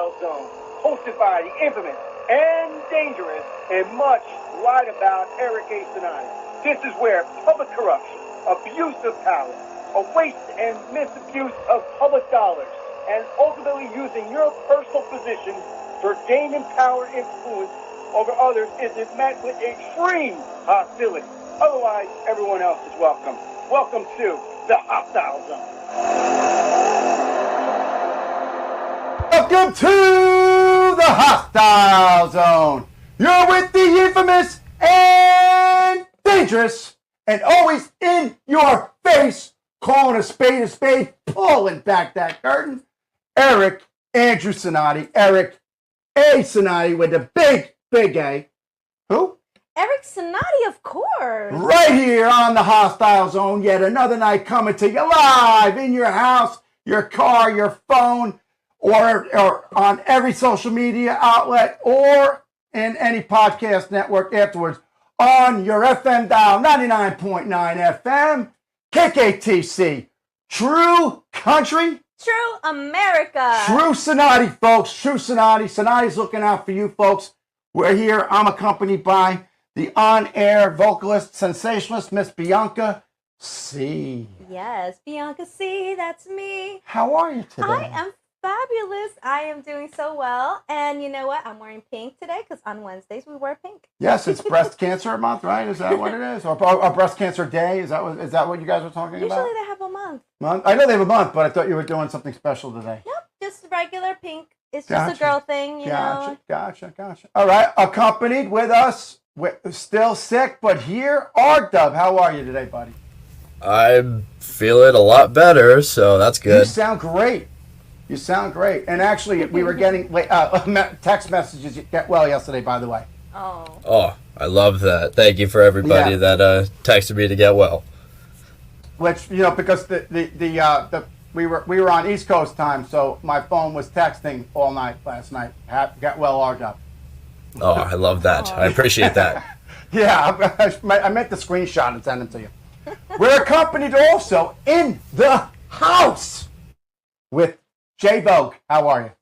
Hostile Zone, hosted by the infamous and dangerous and much lied about Eric A. Cinotti. This is where public corruption, abuse of power, a waste and misabuse of public dollars, and ultimately using your personal position for gaining power influence over others is met with extreme hostility. Otherwise, everyone else is welcome. Welcome to the Hostile Zone. Welcome to the Hostile Zone. You're with the infamous and dangerous and always in your face, calling a spade, pulling back that curtain, Eric Andrew Cinotti, Eric A. Cinotti with the big A. Who? Eric Cenotti, of course. Right here on the Hostile Zone, yet another night coming to you live in your house, your car, your phone, or on every social media outlet, or in any podcast network afterwards, on your FM dial, 99.9 FM, KKTC, True Country. True America. True Cinotti, folks. True Cinotti. Cinotti's looking out for you, folks. We're here. I'm accompanied by the on-air vocalist, sensationalist, Miss Bianca Sea. Yes, Bianca Sea, that's me. How are you today? I am fabulous. I am doing so well. And you know what? I'm wearing pink today because on Wednesdays we wear pink. Yes, it's Breast Cancer Month, right? Is that what it is? Or Breast Cancer Day? Is that what you guys were talking about? Usually they have a month. I know they have a month, but I thought you were doing something special today. Nope, just regular pink. It's just a girl thing, you know. Gotcha. All right, accompanied with us, still sick, but here, R-Dub. How are you today, buddy? I'm feeling a lot better, so that's good. You sound great. And actually, we were getting text messages. You get well yesterday, by the way. Oh, I love that. Thank you for everybody that texted me to get well. Which, because we were on East Coast time, so my phone was texting all night last night. Get well, R-Dub. Oh, I love that. I appreciate that. Yeah, I meant to screenshot and send it to you. We're accompanied also in the house with J-Vogue. How are you?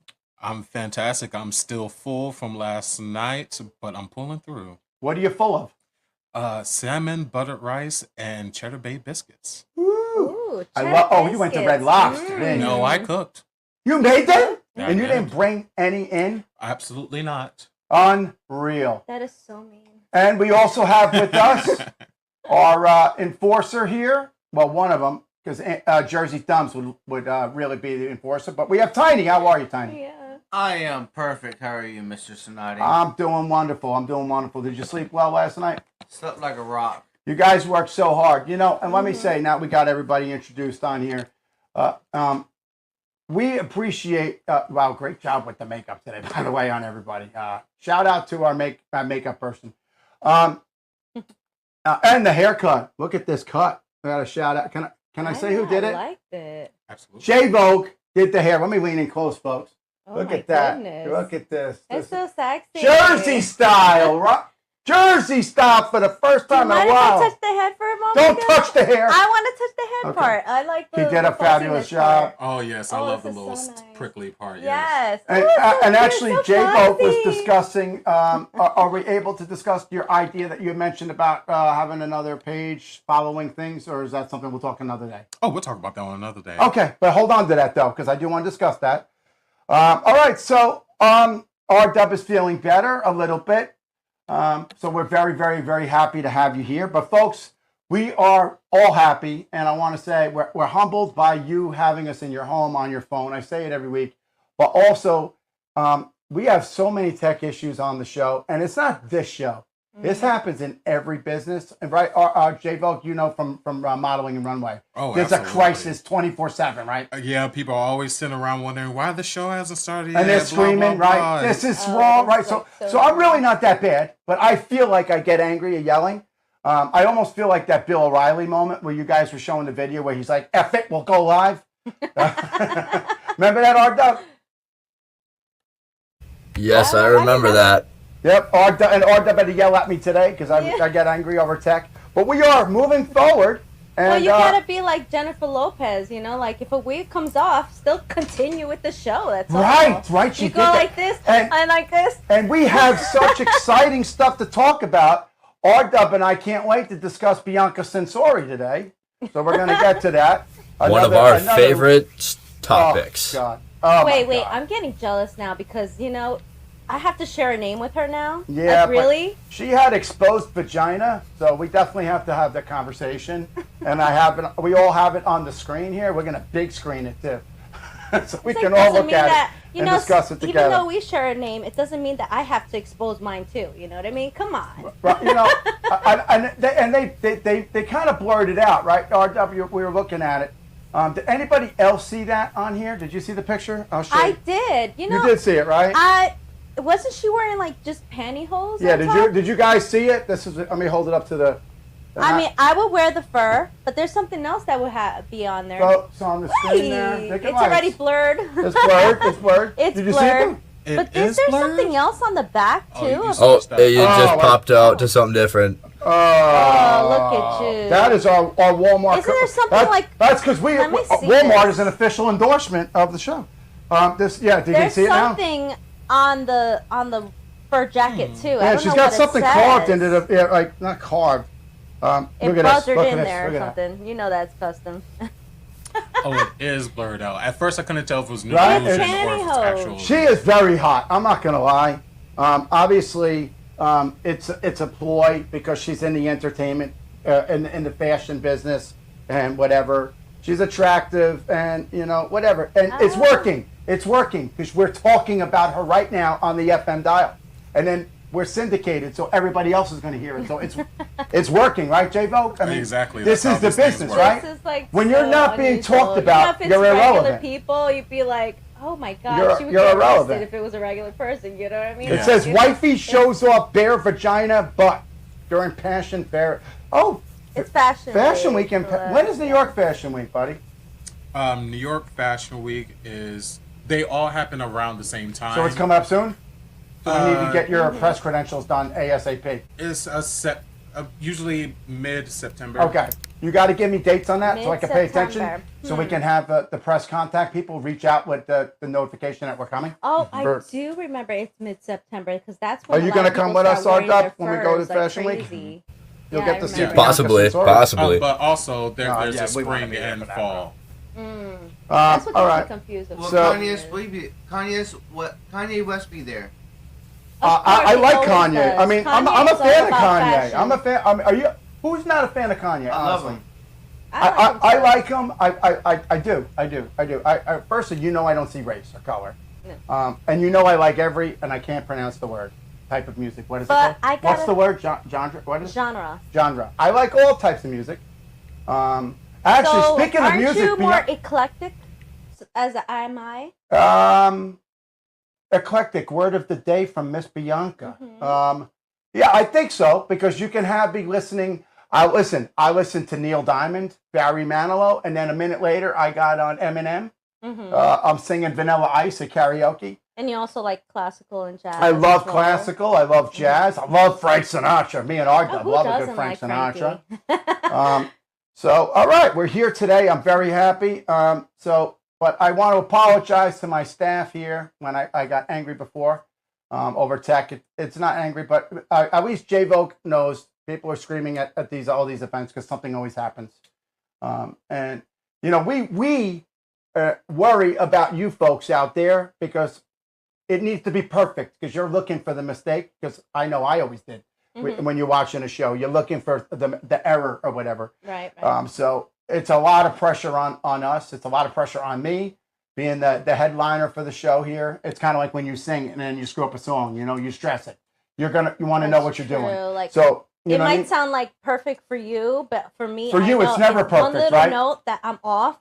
I'm fantastic. I'm still full from last night, but I'm pulling through. What are you full of? Salmon, buttered rice, and cheddar bay biscuits. Ooh, you went to Red Lobster, didn't you? No, I cooked. You made them? Yeah, and you didn't bring any in? Absolutely not. Unreal. That is so mean. And we also have with us our enforcer here. Well, one of them, because Jersey Thumbs would really be the enforcer. But we have Tiny. How are you, Tiny? Yeah. I am perfect. How are you, Mr. Cinotti? I'm doing wonderful. Did you sleep well last night? Slept like a rock. You guys worked so hard. And let me say, now we got everybody introduced on here. We appreciate, great job with the makeup today, by the way, on everybody. Shout out to our makeup person. And the haircut. Look at this cut. I got a shout out. Can I say who did it? I liked it. Absolutely. J-Vogue did the hair. Let me lean in close, folks. Oh, Look my at that. goodness. Look at this. It's so sexy. Jersey style, right? Jersey style for the first time in a while. If I touch the head for a moment? Don't again? touch the hair. I want to touch the head Okay. part. I like the He did a the fabulous fussiness job. part. Oh, yes. I love the this is little so nice. prickly part. Yes. Yes. And, Ooh, so and cute, actually, so J-Vogue was fuzzy. discussing, are we able to discuss your idea that you mentioned about having another page following things, or is that something we'll talk another day? Oh, we'll talk about that on another day. Okay, but hold on to that, though, because I do want to discuss that. All right, so R-Dub is feeling better a little bit. So we're very, very, very happy to have you here. But, folks, we are all happy, and I want to say we're humbled by you having us in your home on your phone. I say it every week. But also, we have so many tech issues on the show, and it's not this show. This happens in every business, and right? J-Vogue, from modeling and runway. Oh, there's absolutely. a crisis 24/7, right? Yeah, people are always sitting around wondering why the show hasn't started yet. And they're blah, screaming, blah, right? blah. This is wrong, right? So I'm really not that bad, but I feel like I get angry and yelling. I almost feel like that Bill O'Reilly moment where you guys were showing the video where he's like, "F it, we'll go live." Remember that, R-Dub? Yes, I remember that. Yep, R-Dub had to yell at me today because I get angry over tech. But we are moving forward. And, well, you gotta be like Jennifer Lopez, you know, like if a wave comes off, still continue with the show. That's all. Right. She You did go that. like this and like this. And we have such exciting stuff to talk about. R-Dub and I can't wait to discuss Bianca Censori today. So we're going to get to that. One of our favorite topics. Oh, God. Oh, wait, God. I'm getting jealous now because, you know, I have to share a name with her now. Yeah, like, really? She had exposed vagina, so we definitely have to have that conversation. And we all have it on the screen here. We're going to big screen it too. So we can all look at it and discuss it together. Even though we share a name, it doesn't mean that I have to expose mine too. You know what I mean? Come on. Right, you know, they kind of blurred it out, right? RW, we were looking at it. Did anybody else see that on here? Did you see the picture? I'll show you. I did. You know, you did see it, right? Wasn't she wearing like just pantyhose? Yeah. on top? Did you guys see it? Let me hold it up to the. I mean, I would wear the fur, but there's something else that would be on there. So on the screen there. It's already blurred. It's blurred. It's blurred. It's Did you blurred. see it? But is there something else on the back too? You just popped out to something different. Oh, look at you. That is our Walmart. Isn't there something like? That's because Walmart is an official endorsement of the show. Did you see it now? There's something on the fur jacket too. Yeah, she's got something carved into the like not carved. It look at this. buzzed Look in at there this. or something. You know that's custom. Oh, it is blurred out. At first, I couldn't tell if it was new Right? illusion or if it's actual. She is very hot. I'm not gonna lie. Obviously, it's a ploy because she's in the entertainment, in the fashion business, and whatever. She's attractive, and you know whatever, and it's working. It's working because we're talking about her right now on the FM dial, and then we're syndicated, so everybody else is going to hear it. So it's working, right, J-Vogue? I mean, exactly. This is the business, right? This is like when you're not being talked about, you know, you're if it's irrelevant. regular people, you'd be like, oh my God, she would you're get irrelevant. arrested if it was a regular person. You know what I mean? It says wifey shows off bare vagina butt during Passion Fair. Oh, it's Fashion Week. When is New York Fashion Week, buddy? New York Fashion Week they all happen around the same time. So it's coming up soon? So we need to get your press credentials done ASAP. It's usually mid-September. Okay. You got to give me dates on that so I can pay attention. So we can have the press contact people reach out with the notification that we're coming. Oh, I do remember it's mid-September because that's when Are you going to come with us, R-Dub, when we go to Fashion Week? You'll get to see Possibly. But also, there's a spring and fall. That's what all got right. me confused about. Will Kanye West be there? I like Kanye. Does. I mean, I'm a fan of Kanye. Fashion. I'm a fan. Are you? Who's not a fan of Kanye? I love him. I like him. I do. Firstly, you know I don't see race or color. No. And you know I like and I can't pronounce the word, type of music. What is it called? What's the word? Genre? What is it? Genre. I like all types of music. Actually, speaking of music. Aren't you more eclectic as am I? Eclectic, word of the day from Miss Bianca. Yeah, I think so, because you can be listening. I listened to Neil Diamond, Barry Manilow, and then a minute later I got on Eminem. I'm singing Vanilla Ice at karaoke. And you also like classical and jazz. I love classical. I love jazz. I love Frank Sinatra. Me and R-Dub love a good Frank Sinatra. So, all right, we're here today. I'm very happy. But I want to apologize to my staff here when I got angry before over tech. It's not angry, but at least J-Vogue knows people are screaming at all these events because something always happens. And, you know, we worry about you folks out there because it needs to be perfect because you're looking for the mistake, because I know I always did. When you're watching a show, you're looking for the error or whatever. Right. So it's a lot of pressure on us. It's a lot of pressure on me being the headliner for the show here. It's kind of like when you sing and then you screw up a song, you know, you stress it. You want to know what you're doing. Like, so it might sound like perfect for you, but for me, it's never perfect, one little right? note that I'm off,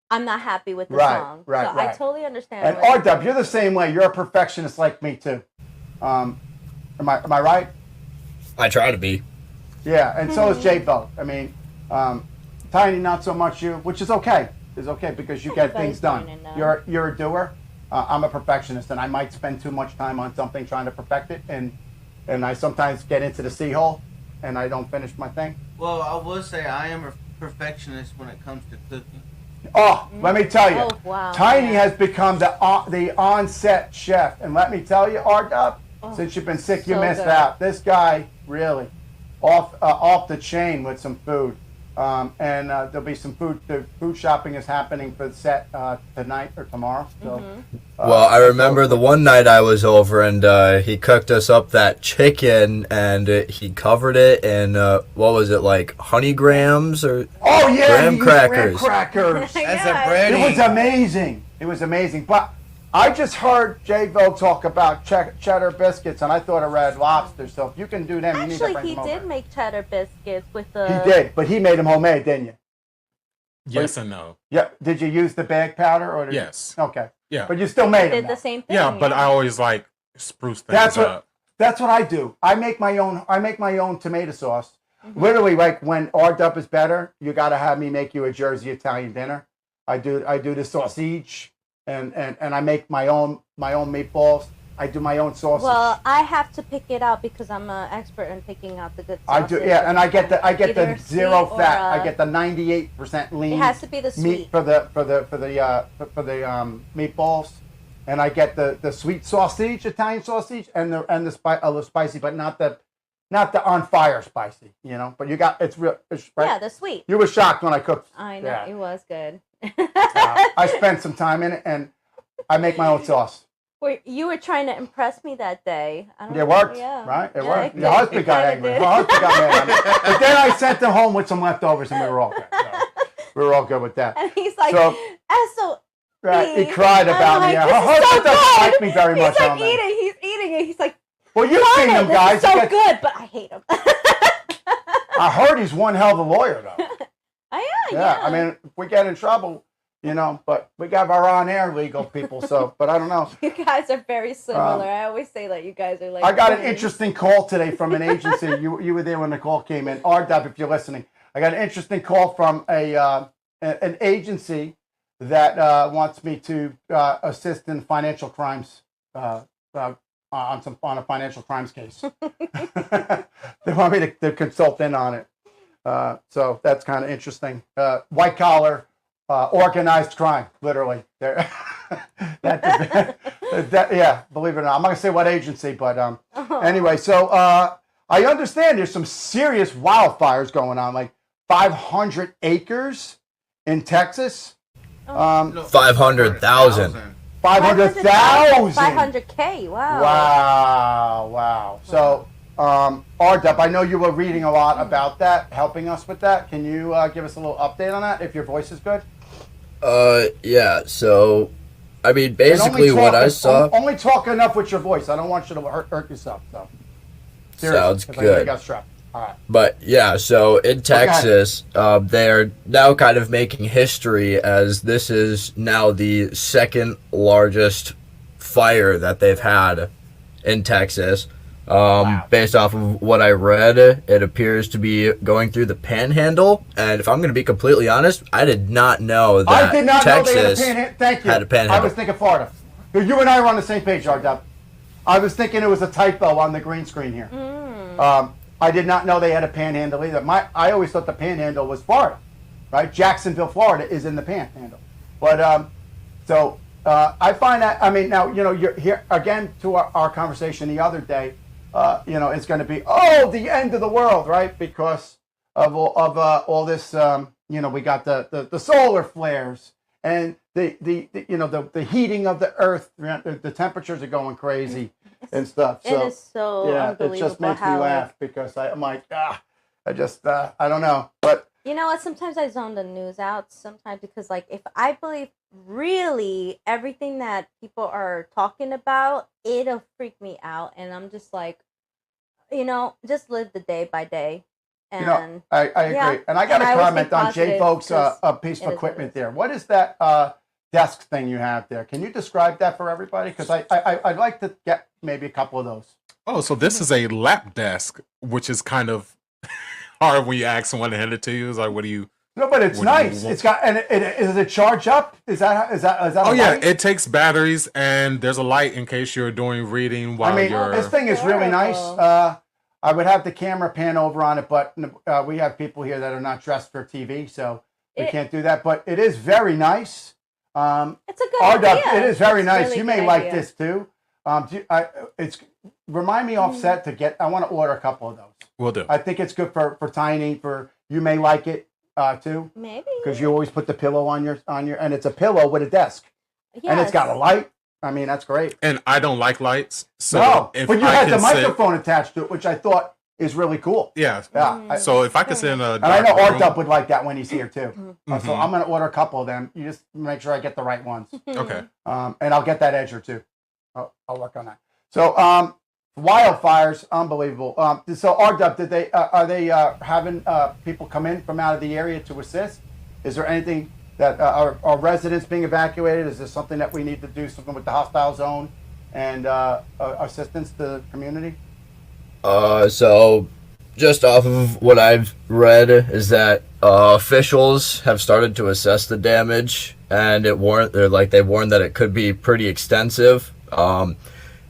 I'm not happy with the song. Right. I totally understand. And R-Dub, you're the same way. You're a perfectionist like me too. Am I right? I try to be. Yeah, and so is J-Vogue. I mean, Tiny, not so much you, which is okay. It's okay because you get things done. You're a doer. I'm a perfectionist, and I might spend too much time on something trying to perfect it, and I sometimes get into the sea hole, and I don't finish my thing. Well, I will say I am perfectionist when it comes to cooking. Oh, let me tell you, Oh, wow. Tiny Yeah. has become the on-set chef, and let me tell you, R-Dub, since you've been sick, you so missed good. out. This guy really off the chain with some food, and there'll be some food. The food shopping is happening for the set tonight or tomorrow. So, Well, I remember the one night I was over and he cooked us up that chicken and he covered it in, what was it, like honey grams or oh yeah, graham he used crackers? graham crackers. As a Yeah. breading. It was amazing. It was amazing. But I just heard J-Vogue talk about cheddar biscuits, and I thought of Red Lobster. So if you can do them, you need to Actually, bring he them did over. make cheddar biscuits with the. He did, but he made them homemade, didn't you? Yes and no. Yeah. Did you use the bag powder or? Yes. Okay. Yeah. But you still made Did them. the same thing. Yeah, but I always like spruce things That's what- up. That's what I do. I make my own tomato sauce. Literally, like when R-Dub is better, you got to have me make you a Jersey Italian dinner. I do the sausage, and I make my own meatballs. I do my own sausage. Well, I have to pick it out because I'm an expert in picking out the good I sausage. do, yeah, and I get the Either zero sweet or, fat. I get the 98% lean. It has to be the meat sweet. for the meatballs, and I get the sweet sausage, Italian sausage, and the spicy, but not the on fire spicy, you know. But you got it's real. It's, right? Yeah, the sweet. You were shocked when I cooked. I know Yeah. it was good. I spent some time in it, and I make my own sauce. You were trying to impress me that day. I don't It know, worked, yeah. right? It Yeah, worked. it Your husband got kinda angry. did. My husband got mad at me. But then I sent them home with some leftovers, and we were all good. So we were all good with that. And he's like, So- "Eso." Right, he cried I'm about me. like, Yeah, "This her is so husband doesn't good." like me very much. He's I like don't think. eating. He's eating it. He's like, Well, you've "Love seen it. them This guys. is so He gets- good," but I hate him. I heard he's one hell of a lawyer, though. Yeah. I mean, if we get in trouble, you know, but we got our on-air legal people, so, but I don't know. You guys are very similar. I always say that you guys are like. I got an twins. interesting call today from an agency. You were there when the call came in. R-Dub, if you're listening. I got an interesting call from an agency that wants me to assist in financial crimes on a financial crimes case. They want me to consult in on it. So that's kind of interesting. White collar, organized crime, literally. Yeah, believe it or not. I'm not gonna say what agency, but anyway. So I understand there's some serious wildfires going on, like 500 acres in Texas. 500,000. 500,000. 500K. Wow. Wow. So, R-Dub, I know you were reading a lot about that, helping us with that. Can you give us a little update on that, if your voice is good? Yeah, so, I mean, And basically what I saw... Only talk enough with your voice. I don't want you to hurt yourself. So. Seriously, Sounds 'cause I know you good. got strep. All right. But yeah, so in Texas, they're now kind of making history as this is now the second largest fire that they've had in Texas. Based off of what I read, it appears to be going through the panhandle. And if I'm going to be completely honest, I did not know that I did not Texas know they had a panhandle. Thank you. had a panhandle. I was thinking Florida. You and I were on the same page, R-Dub. I was thinking it was a typo on the green screen here. I did not know they had a panhandle either. I always thought the panhandle was Florida, right? Jacksonville, Florida is in the panhandle. But I find that, I mean, now, you know, you're here again to our conversation the other day, you know, it's going to be, the end of the world, right? Because of all this, you know, we got the solar flares and the heating of the earth, the temperatures are going crazy and stuff. It is so yeah, unbelievable. it just makes me how, laugh because I'm like, I don't know. But You know what? Sometimes I zone the news out. Sometimes because, like, if I believe really everything that people are talking about, it'll freak me out, and I'm just like, you know, just live the day by day. And you know, I agree. yeah. And I got And I a always comment think on positive J-Vogue's because piece it of is what it equipment is. there. What is that desk thing you have there? Can you describe that for everybody? Because I'd like to get maybe a couple of those. Oh, so this is a lap desk, which is kind of hard when you ask someone to hand it to you. It's like, what do you? No, but it's What do you nice. want? It's got and is it charge up? Is that Oh a yeah, light? it takes batteries and there's a light in case you're doing reading while I mean, you're. this thing is really nice. Adorable. I would have the camera pan over on it, but we have people here that are not dressed for TV, so we can't do that. But it is very nice. It's a good idea. It is very It's nice. really You may good like idea. this too. Remind me offset to get. I want to order a couple of those. We'll do. I think it's good for tiny. For you may like it too. Maybe. Because you always put the pillow on your and it's a pillow with a desk, and it's got a light. I mean, that's great. And I don't like lights, so No, if but you I had the can sit- microphone attached to it, which I thought is really cool. Yeah. Yeah. So if I could sit in a And I know dark Art room- Dub would like that when he's here too. So Mhm. I'm going to order a couple of them. You just make sure I get the right ones. Okay. And I'll get that edger too. I'll work on that. So wildfires, unbelievable. So Art Dub, did they are they having people come in from out of the area to assist? Is there anything that are residents being evacuated? Is there something that we need to do something with the hostile zone and assistance to the community? So just off of what I've read is that officials have started to assess the damage, and they warned that it could be pretty extensive.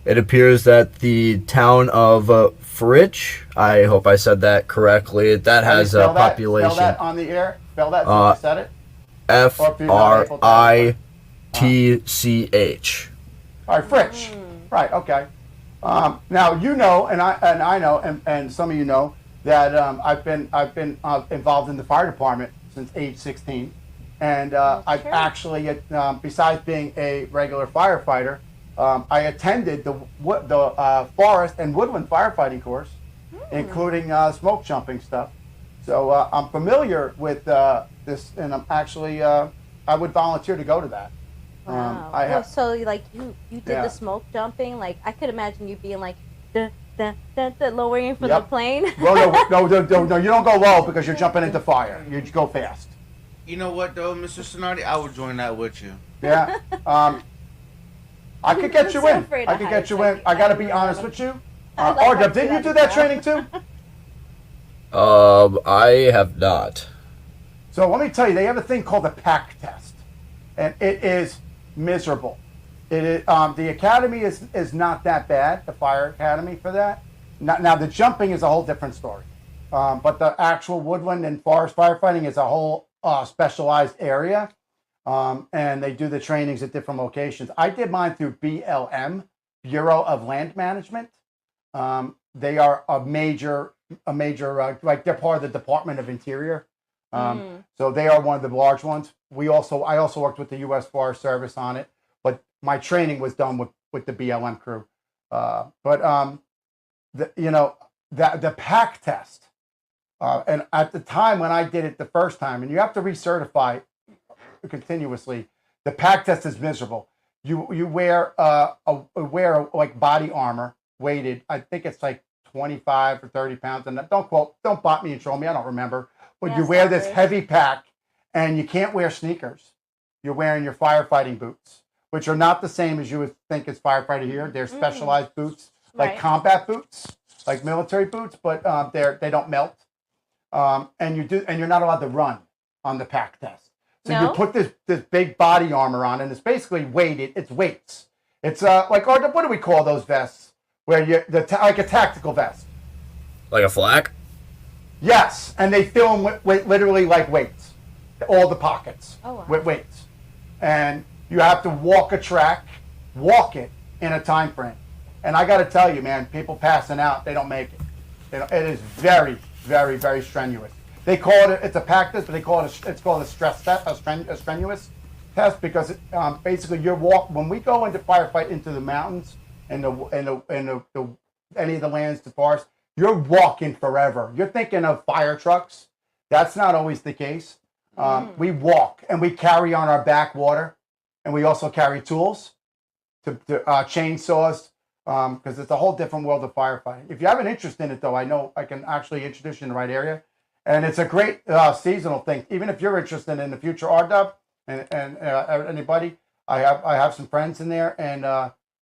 It appears that the town of Fritch, I hope I said that correctly, that has a population. Spell that on the air. Spell that. So you said it. Fritch. All right, Fritch. Right. Okay. Now you know, and I know, and some of you know that I've been involved in the fire department since age 16, and I've actually, besides being a regular firefighter, I attended the forest and woodland firefighting course, including smoke jumping stuff. So I'm familiar with this, and I'm actually I would volunteer to go to that. Wow. So like you did the smoke jumping. Like I could imagine you being like the lowering from the plane. Well, no, you don't go low because you're jumping into fire. You go fast. You know what though, Mr. Cinotti? I would join that with you. Yeah. I could get you so in. afraid I of could heights, get you in. like, I got to I be don't honest know. with you. I like Ardub, how didn't you you do that have training too? I have not. So let me tell you, they have a thing called the PAC test, and it is miserable. It is, the academy is not that bad, the fire academy for that. Now the jumping is a whole different story, but the actual woodland and forest firefighting is a whole specialized area, and they do the trainings at different locations. I did mine through BLM, Bureau of Land Management. They are a major like they're part of the Department of Interior. So they are one of the large ones. I also worked with the U.S. Forest Service on it, but my training was done with the BLM crew. The PAC test, and at the time when I did it the first time, and you have to recertify continuously. The PAC test is miserable. You wear like body armor weighted. I think it's like 25 or 30 pounds, and don't bot me and troll me. I don't remember. But you wear this heavy pack, and you can't wear sneakers. You're wearing your firefighting boots, which are not the same as you would think as firefighter here. They're specialized boots, like combat boots, like military boots, but they don't melt. And you're not allowed to run on the pack test. So you put this big body armor on, and it's basically weighted. It's weights. It's like what do we call those vests? Where like a tactical vest. Like a flak? Yes, and they fill them with literally like weights, all the pockets with weights, and you have to walk it in a time frame. And I got to tell you, man, people passing out, they don't make it. It is very, very, very strenuous. They call it, it's a PAC test, but they call it it's called a stress test, a strenuous test, because basically when we go into firefight into the mountains and any of the lands, the forest. You're walking forever. You're thinking of fire trucks. That's not always the case. We walk and we carry on our back water, and we also carry tools to chainsaws because it's a whole different world of firefighting. If you have an interest in it, though, I know I can actually introduce you in the right area, and it's a great seasonal thing. Even if you're interested in the future RDUB and anybody, I have some friends in there, and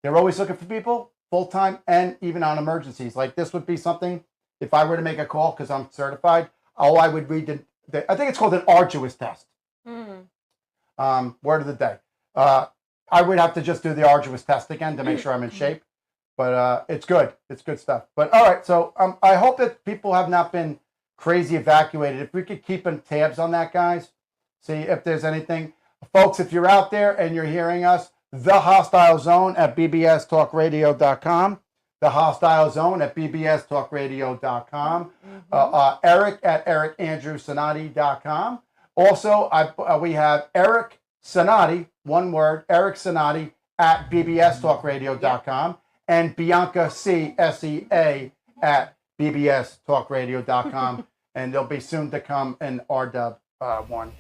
they're always looking for people. Full-time and even on emergencies. Like this would be something, if I were to make a call because I'm certified, I would read I think it's called an arduous test. Word of the day. I would have to just do the arduous test again to make sure I'm in shape. But it's good. It's good stuff. But all right, so I hope that people have not been crazy evacuated. If we could keep tabs on that, guys, see if there's anything. Folks, if you're out there and you're hearing us, The Hostile Zone at bbstalkradio.com. The Hostile Zone at bbstalkradio.com. Eric at ericandrewcinotti.com. Also, we have Eric Cinotti, one word, Eric Cinotti at bbstalkradio.com. And Bianca Sea, S-E-A, at bbstalkradio.com. And they'll be soon to come in RW one.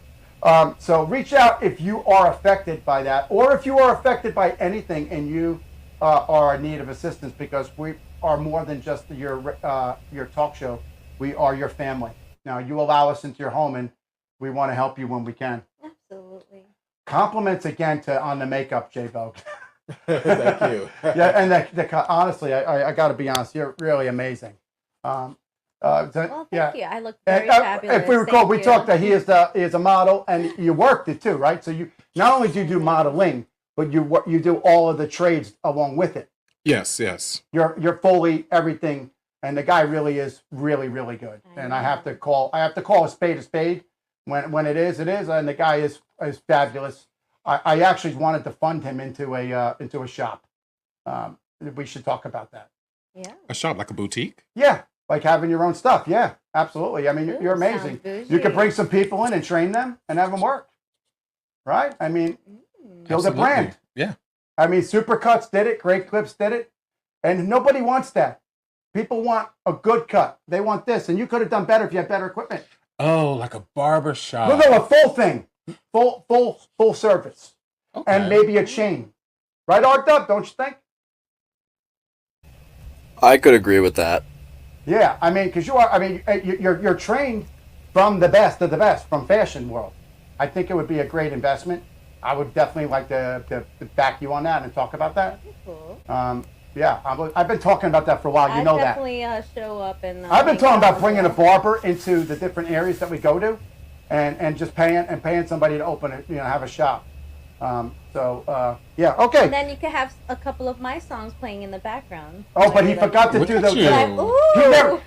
So reach out if you are affected by that, or if you are affected by anything and you are in need of assistance, because we are more than just your talk show. We are your family. Now, you allow us into your home, and we want to help you when we can. Absolutely. Compliments again on the makeup, J-Vogue. Thank you. Yeah, and honestly, I got to be honest, you're really amazing. Well, thank you. I look very And, fabulous. if we recall, Thank we you. talked that he is a model, and you worked it too, right? So you not only do you do modeling, but you do all of the trades along with it. Yes. You're fully everything, and the guy really is really good. And I have to call a spade when it is, and the guy is fabulous. I actually wanted to fund him into a shop. We should talk about that. Yeah. A shop, like a boutique? Yeah, like having your own stuff. Yeah, absolutely. I mean, you're amazing. You could bring some people in and train them and have them work. Right? I mean, build a brand. Yeah. I mean, Supercuts did it. Great Clips did it. And nobody wants that. People want a good cut. They want this. And you could have done better if you had better equipment. Oh, like a barber shop. No, a full thing. Full service. Okay. And maybe a chain. Right, R-Dub, don't you think? I could agree with that. Yeah, I mean, because you're trained from the best of the best from fashion world. I think it would be a great investment. I would definitely like to back you on that and talk about that. Cool. Yeah, I've been talking about that for a while. You know that. I definitely show up and. I've been talking about bringing a barber into the different areas that we go to, and just paying somebody to open it, have a shop. Yeah, okay. And then you could have a couple of my songs playing in the background. Oh, but he forgot to do those.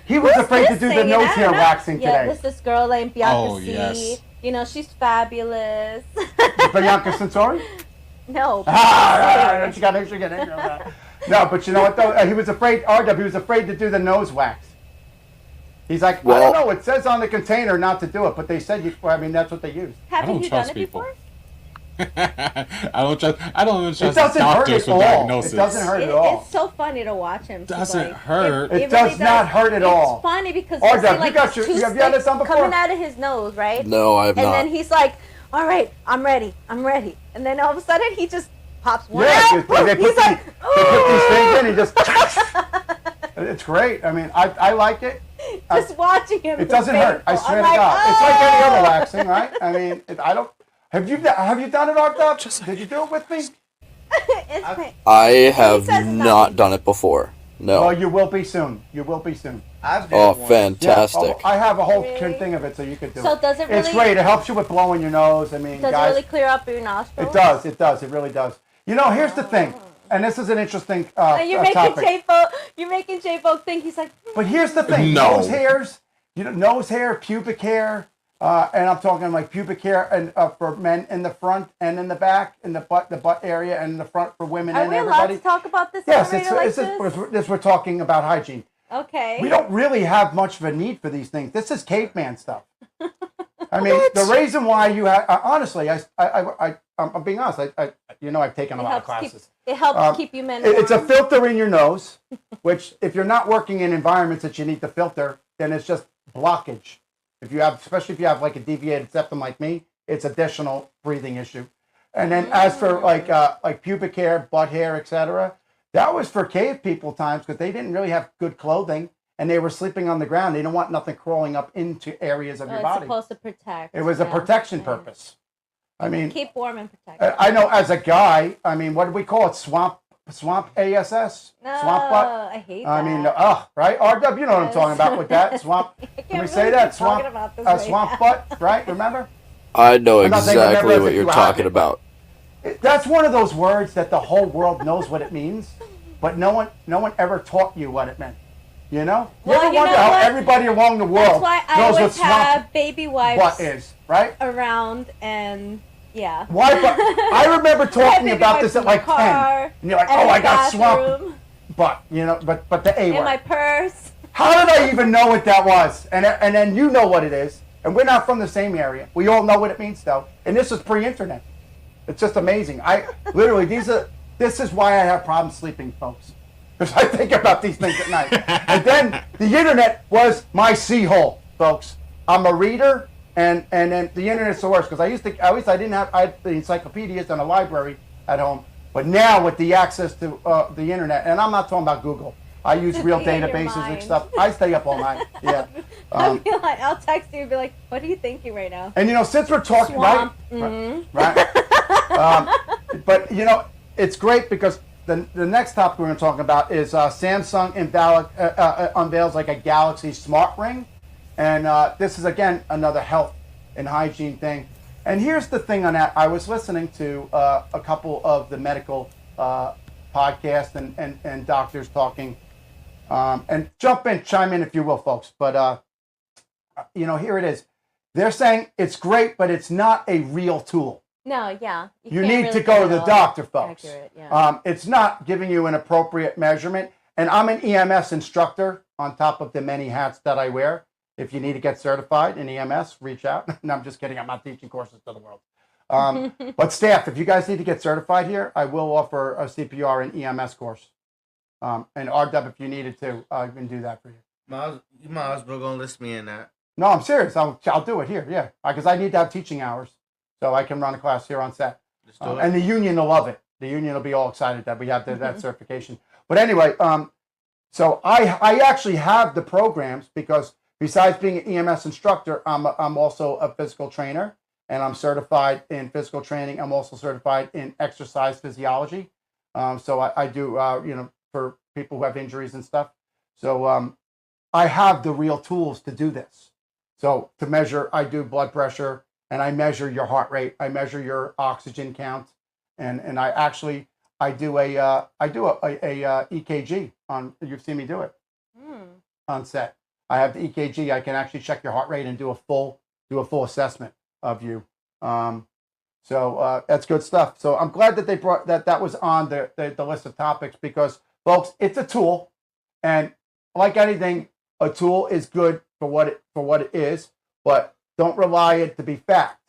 He was afraid to do the nose hair waxing today. Yeah, this girl named Bianca Sea. Yes. She's fabulous. Bianca Censori? No. She got it. No, but you know what though? He was afraid. RW, he was afraid to do the nose wax. He's like, I don't know. It says on the container not to do it, but they said that's what they use. Haven't you done it before? I don't trust It doesn't hurt at all. diagnosis. It doesn't hurt at all. It's so funny to watch him. Doesn't hurt. It does not hurt at all. It's funny because RW, you see, you two have you had this done before? coming out of his nose, right? No, I have not. And then he's like, "All right, I'm ready. And then all of a sudden he just pops one Yeah, out. they put these things in. He just. It's great. I mean, I like it. Just watching him. It doesn't hurt. I swear to God. It's like any other waxing, right? I mean, I don't. Have you done it, R-Dub? Did you do it with me? I have not done it before. No. Well, you will be soon. I've done Oh, it once. fantastic. I have a whole Really? thing of it, so you could do it. So does it really? It's great. It helps you with blowing your nose. I mean, Does guys, it really clear up your nostrils? it does. It does. It really does. Here's the thing, and this is an interesting You're making topic. J-Vogue think he's like. But here's the thing: No. nose hairs, nose hair, pubic hair, and I'm talking like pubic hair and for men in the front and in the back, in the butt area, and in the front for women Are and we allowed everybody. to talk about this? Yes, we're talking about hygiene. Okay. We don't really have much of a need for these things. This is caveman stuff. I mean, the reason why you have, honestly, I'm being honest. I've taken a lot of classes. It helps keep you men warm. It's a filter in your nose, which if you're not working in environments that you need to filter, then it's just blockage. Especially if you have like a deviated septum like me, it's additional breathing issue. And then as for like pubic hair, butt hair, etc., that was for cave people times because they didn't really have good clothing and they were sleeping on the ground. They didn't want nothing crawling up into areas of your body. It's supposed to protect. It was a protection purpose. I mean, keep warm and protect. I know as a guy, I mean, what do we call it? Swamp ASS? No, Swamp butt? I hate that. I mean, right? RW, you know what I'm talking about with that. Swamp. Can we say that? Swamp, swamp butt, right? Remember? I know I'm not saying I've exactly never what said you're you have talking it. about. That's one of those words that the whole world knows what it means. but no one ever taught you what it meant. You know? Well, you ever you wonder know how what? everybody along the world That's why I knows what always swamp have baby wipes butt is, right? around, and yeah. Why? But I remember talking about this at like 10. And you're like, oh, I got swamp butt, you know, but the A word. In my purse. How did I even know what that was? And then you know what it is. And we're not from the same area. We all know what it means, though. And this is pre-internet. It's just amazing. I literally, this is why I have problems sleeping, folks. Because I think about these things at night. And then the internet was my sea hole, folks. I'm a reader, and then the internet's the worst. Because at least I had the encyclopedias and a library at home. But now with the access to the internet, and I'm not talking about Google. I use real databases and stuff. I stay up all night. Yeah. I'll text you and be like, what are you thinking right now? And, you know, since we're talking, Swamp. right? But, you know, it's great because the next topic we're going to talk about is Samsung unveils like a Galaxy Smart Ring. And this is, again, another health and hygiene thing. And here's the thing on that. I was listening to a couple of the medical podcasts and doctors talking. And chime in if you will, folks. But, you know, here it is. They're saying it's great, but it's not a real tool. No, yeah. You need to go to the doctor, folks. Accurate, yeah. It's not giving you an appropriate measurement. And I'm an EMS instructor on top of the many hats that I wear. If you need to get certified in EMS, reach out. No, I'm just kidding. I'm not teaching courses to the world. But staff, if you guys need to get certified here, I will offer a CPR and EMS course. And RW, if you needed to, I can do that for you. You might as well go and list me in that. No, I'm serious. I'll do it here, yeah. Because I need to have teaching hours. So I can run a class here on set. And the union will love it. The union will be all excited that we have that certification. But anyway, so I actually have the programs because besides being an EMS instructor, I'm also a physical trainer. And I'm certified in physical training. I'm also certified in exercise physiology. So I do, you know, for people who have injuries and stuff. So I have the real tools to do this. So to measure, I do blood pressure and I measure your heart rate. I measure your oxygen count, and I do a EKG on. You've seen me do it on set. I have the EKG. I can actually check your heart rate and do a full assessment of you. So that's good stuff. So I'm glad that they brought that was on the list of topics because, folks, it's a tool, and like anything, a tool is good for what it is, but don't rely it to be fact.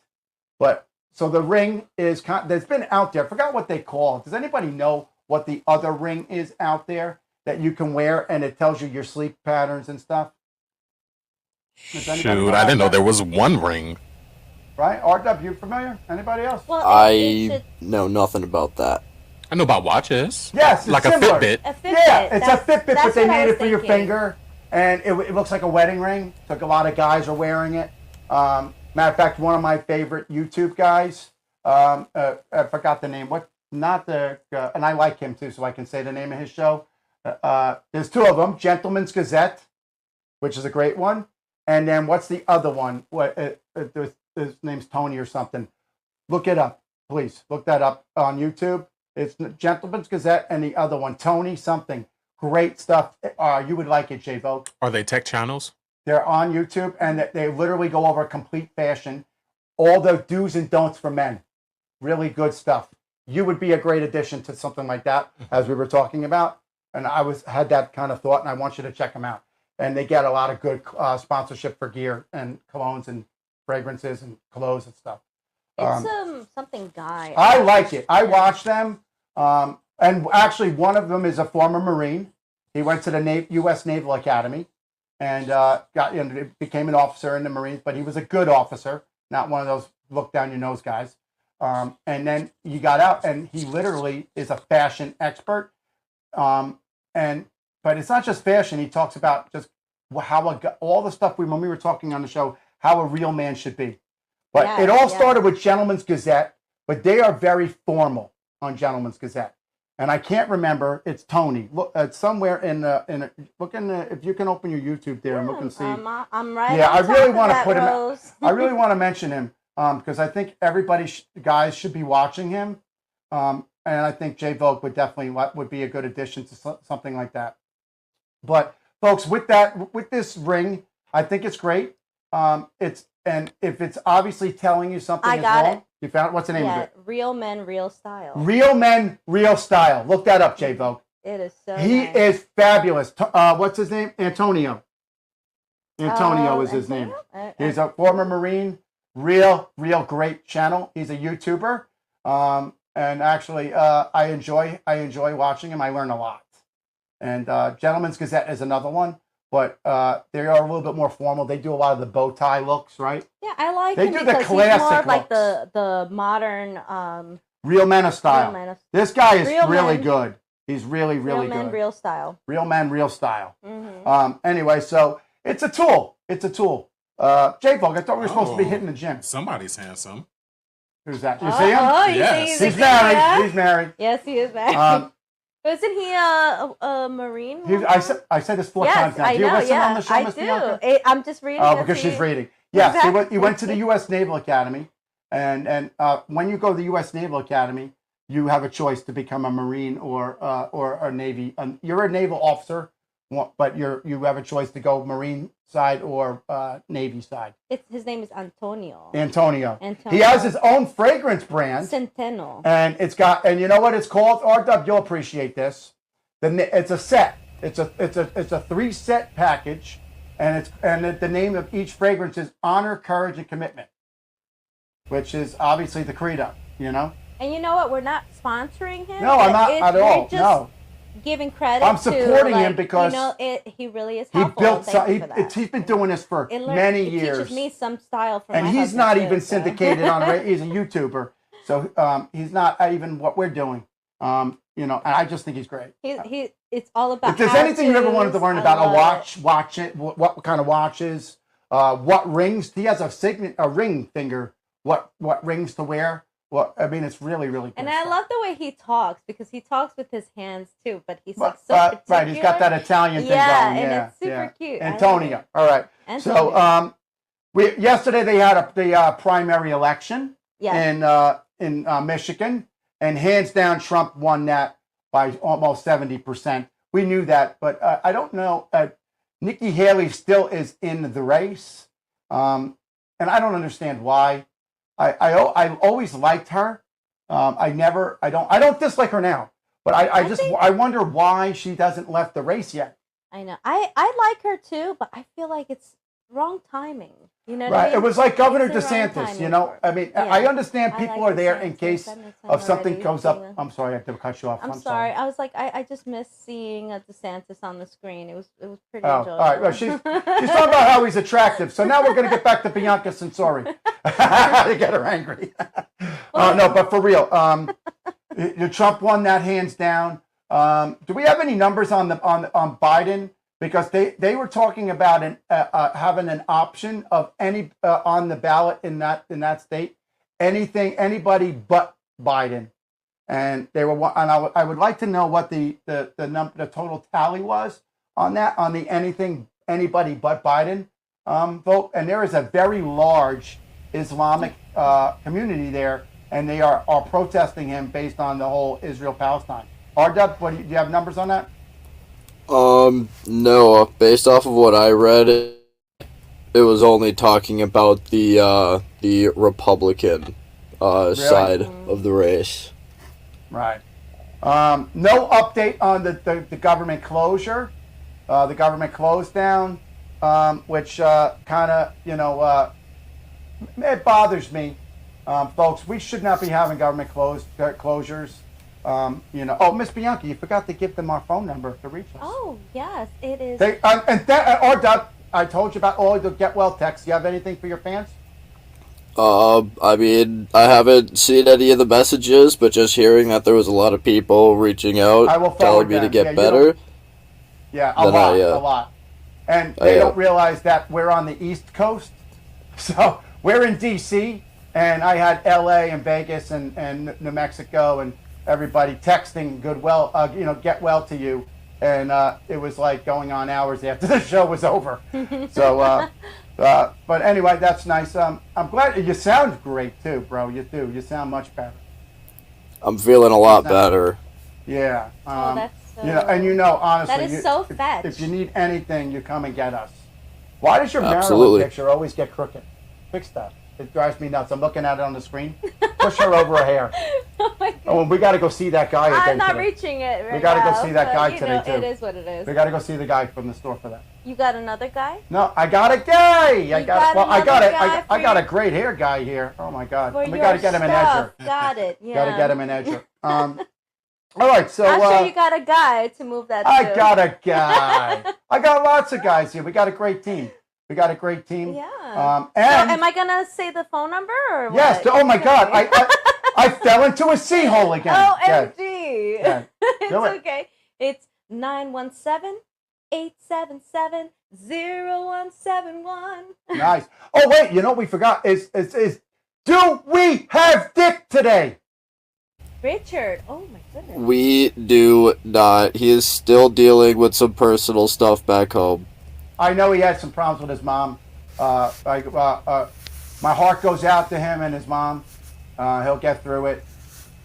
But so the ring is that's been out there. I forgot what they call it. Does anybody know what the other ring is out there that you can wear and it tells you your sleep patterns and stuff? Shoot, I didn't know there was one ring. Right? RW, you familiar? Anybody else? Well, I know nothing about that. I know about watches. Yes, it's like similar. a Fitbit. Yeah, it's a Fitbit, but they made it for your thinking. finger, and it looks like a wedding ring. Like a lot of guys are wearing it. Matter of fact, one of my favorite YouTube guys, I forgot the name. And I like him too, so I can say the name of his show. There's two of them, Gentleman's Gazette, which is a great one. And then what's the other one? His name's Tony or something. Look it up, please. Look that up on YouTube. It's Gentleman's Gazette and the other one, Tony something. Great stuff. You would like it, J-Vogue. Are they tech channels? They're on YouTube, and they literally go over complete fashion, all the do's and don'ts for men. Really good stuff. You would be a great addition to something like that, as we were talking about. And I had that kind of thought, and I want you to check them out. And they get a lot of good sponsorship for gear and colognes and fragrances and clothes and stuff. It's something guy. I like it. I watch them. And actually, one of them is a former Marine. He went to the U.S. Naval Academy and became an officer in the Marines. But he was a good officer, not one of those look down your nose guys. And then he got out, and he literally is a fashion expert. But it's not just fashion. He talks about just how all the stuff when we were talking on the show, how a real man should be. But it all started with Gentleman's Gazette, but they are very formal on Gentleman's Gazette. And I can't remember. It's Tony. Look, it's somewhere if you can open your YouTube there and look and see. I'm right. Yeah, on I really top want of to put that, him. Rose. I really want to mention him because I think everybody, guys, should be watching him. I think J-Vogue would definitely would be a good addition to something like that. But folks, with this ring, I think it's great. And if it's obviously telling you something is wrong, you found it. What's the name of it? Real Men, Real Style. Real Men, Real Style. Look that up, J-Vogue. It is so He nice. is fabulous. What's his name? Antonio. Antonio is his name. He's a former Marine. Real great channel. He's a YouTuber. And actually, I enjoy watching him. I learn a lot. And Gentleman's Gazette is another one. But they are a little bit more formal. They do a lot of the bow tie looks, right? Yeah, I like they him do because the classic he's more like looks. the modern Real Men of Style. This guy is really men. Good. He's really Real good. Men, Real Style. Real Men, Real Style. Mm-hmm. Anyway, so it's a tool. It's a tool. J-Vogue, I thought we were supposed to be hitting the gym. Somebody's handsome. Who's that? You see him? Oh, Yes. see He's married. He's married. Yes, he is married. Isn't he a Marine? I said this 4 times now. Do you listen on the show, Miss Bianca? I'm just reading. Oh, because she's reading. Yes, Exactly. he went to the U.S. Naval Academy, and when you go to the U.S. Naval Academy, you have a choice to become a Marine or a Navy. You're a naval officer, but you have a choice to go Marine side or Navy side. His name is Antonio. Antonio. He has his own fragrance brand. Centeno. And and you know what it's called? R-Dub, you'll appreciate this. It's a set. It's a 3-set package, and the name of each fragrance is Honor, Courage, and Commitment, which is obviously the credo, you know? And you know what? We're not sponsoring him. No, I'm not at all. No. Giving credit. I'm supporting him because he really is he helpful. built. He's been doing this for many years. He teaches me some style from and my he's not husband, even too, syndicated on. He's a YouTuber, so he's not even what we're doing. You know, and I just think he's great. It's all about. If there's anything you ever wanted to learn about a watch, watch it. What kind of watches? What rings? He has a ring finger. What rings to wear? Well, I mean, it's really good. And stuff. I love the way he talks because he talks with his hands too, but he's like so particular. Right, he's got that Italian thing going. And it's super cute. Antonio. All right. Antonio. So, yesterday they had the primary election in Michigan, and hands down, Trump won that by almost 70%. We knew that, but I don't know. Nikki Haley still is in the race, and I don't understand why. I always liked her. I don't dislike her now, but I wonder why she doesn't left the race yet. I know. I like her too, but I feel like it's wrong timing. You know what I mean? It was like Governor It's the wrong DeSantis, timing you know? for it. I mean, Yeah. I understand I people like are there DeSantis. in case That makes of something sense goes already. up. I'm sorry, I have to cut you off. I'm sorry. I was like, I just miss seeing a DeSantis on the screen. It was pretty enjoyable. All right. Well, she's talking about how he's attractive. So now we're going to get back to Bianca Censori to get her angry. No, but for real, Trump won that hands down. Do we have any numbers on Biden? Because they were talking about having an option of any on the ballot in that state, anybody but Biden, and they were. And I would like to know what the total tally was on that, on the anybody but Biden vote. And there is a very large Islamic community there, and they are protesting him based on the whole Israel-Palestine. RW, do you have numbers on that? No. Based off of what I read, it was only talking about the Republican side of the race. Right. No update on the government closure. The government closed down, which kind of, it bothers me. Folks, we should not be having government closures. Miss Bianca, you forgot to give them our phone number to reach us. Oh, yes, it is. I told you about all the get well texts. Do you have anything for your fans? I mean, I haven't seen any of the messages, but just hearing that there was a lot of people reaching out, telling me to get better. A lot. And they don't realize that we're on the East Coast. So we're in D.C., and I had L.A. and Vegas and New Mexico and everybody texting get well to you. And it was like going on hours after the show was over. So, but anyway, that's nice. I'm glad you sound great too, bro. You do. You sound much better. I'm feeling a lot better. Yeah. That's so... Honestly, that is so fetch. If you need anything, you come and get us. Why does your Absolutely. Maryland picture always get crooked? Fix that. It drives me nuts. I'm looking at it on the screen. Push her over her hair. Oh my God. Oh, and we got to go see that guy again I'm not today. reaching it right We got to now, go see that guy but, today, too. It is what it is. We got to go see the guy from the store for that. You got another guy? No, I got a guy. I got a for great hair guy here. Oh my God. For We got to get him an edger. Got it. Yeah. Got to get him an edger. All right, so I'm sure you got a guy to move that. I got a guy. I got lots of guys here. We got a great team. Yeah. And so am I gonna say the phone number or what? yes. Oh my God. I fell into a sea hole again. OMG. Yeah. It's Do it. okay. It's 917-877-0171. Nice. Oh wait, you know what we forgot is do we have Dick today? Richard. Oh my goodness. We do not. He is still dealing with some personal stuff back home. I know he had some problems with his mom. My heart goes out to him and his mom. He'll get through it.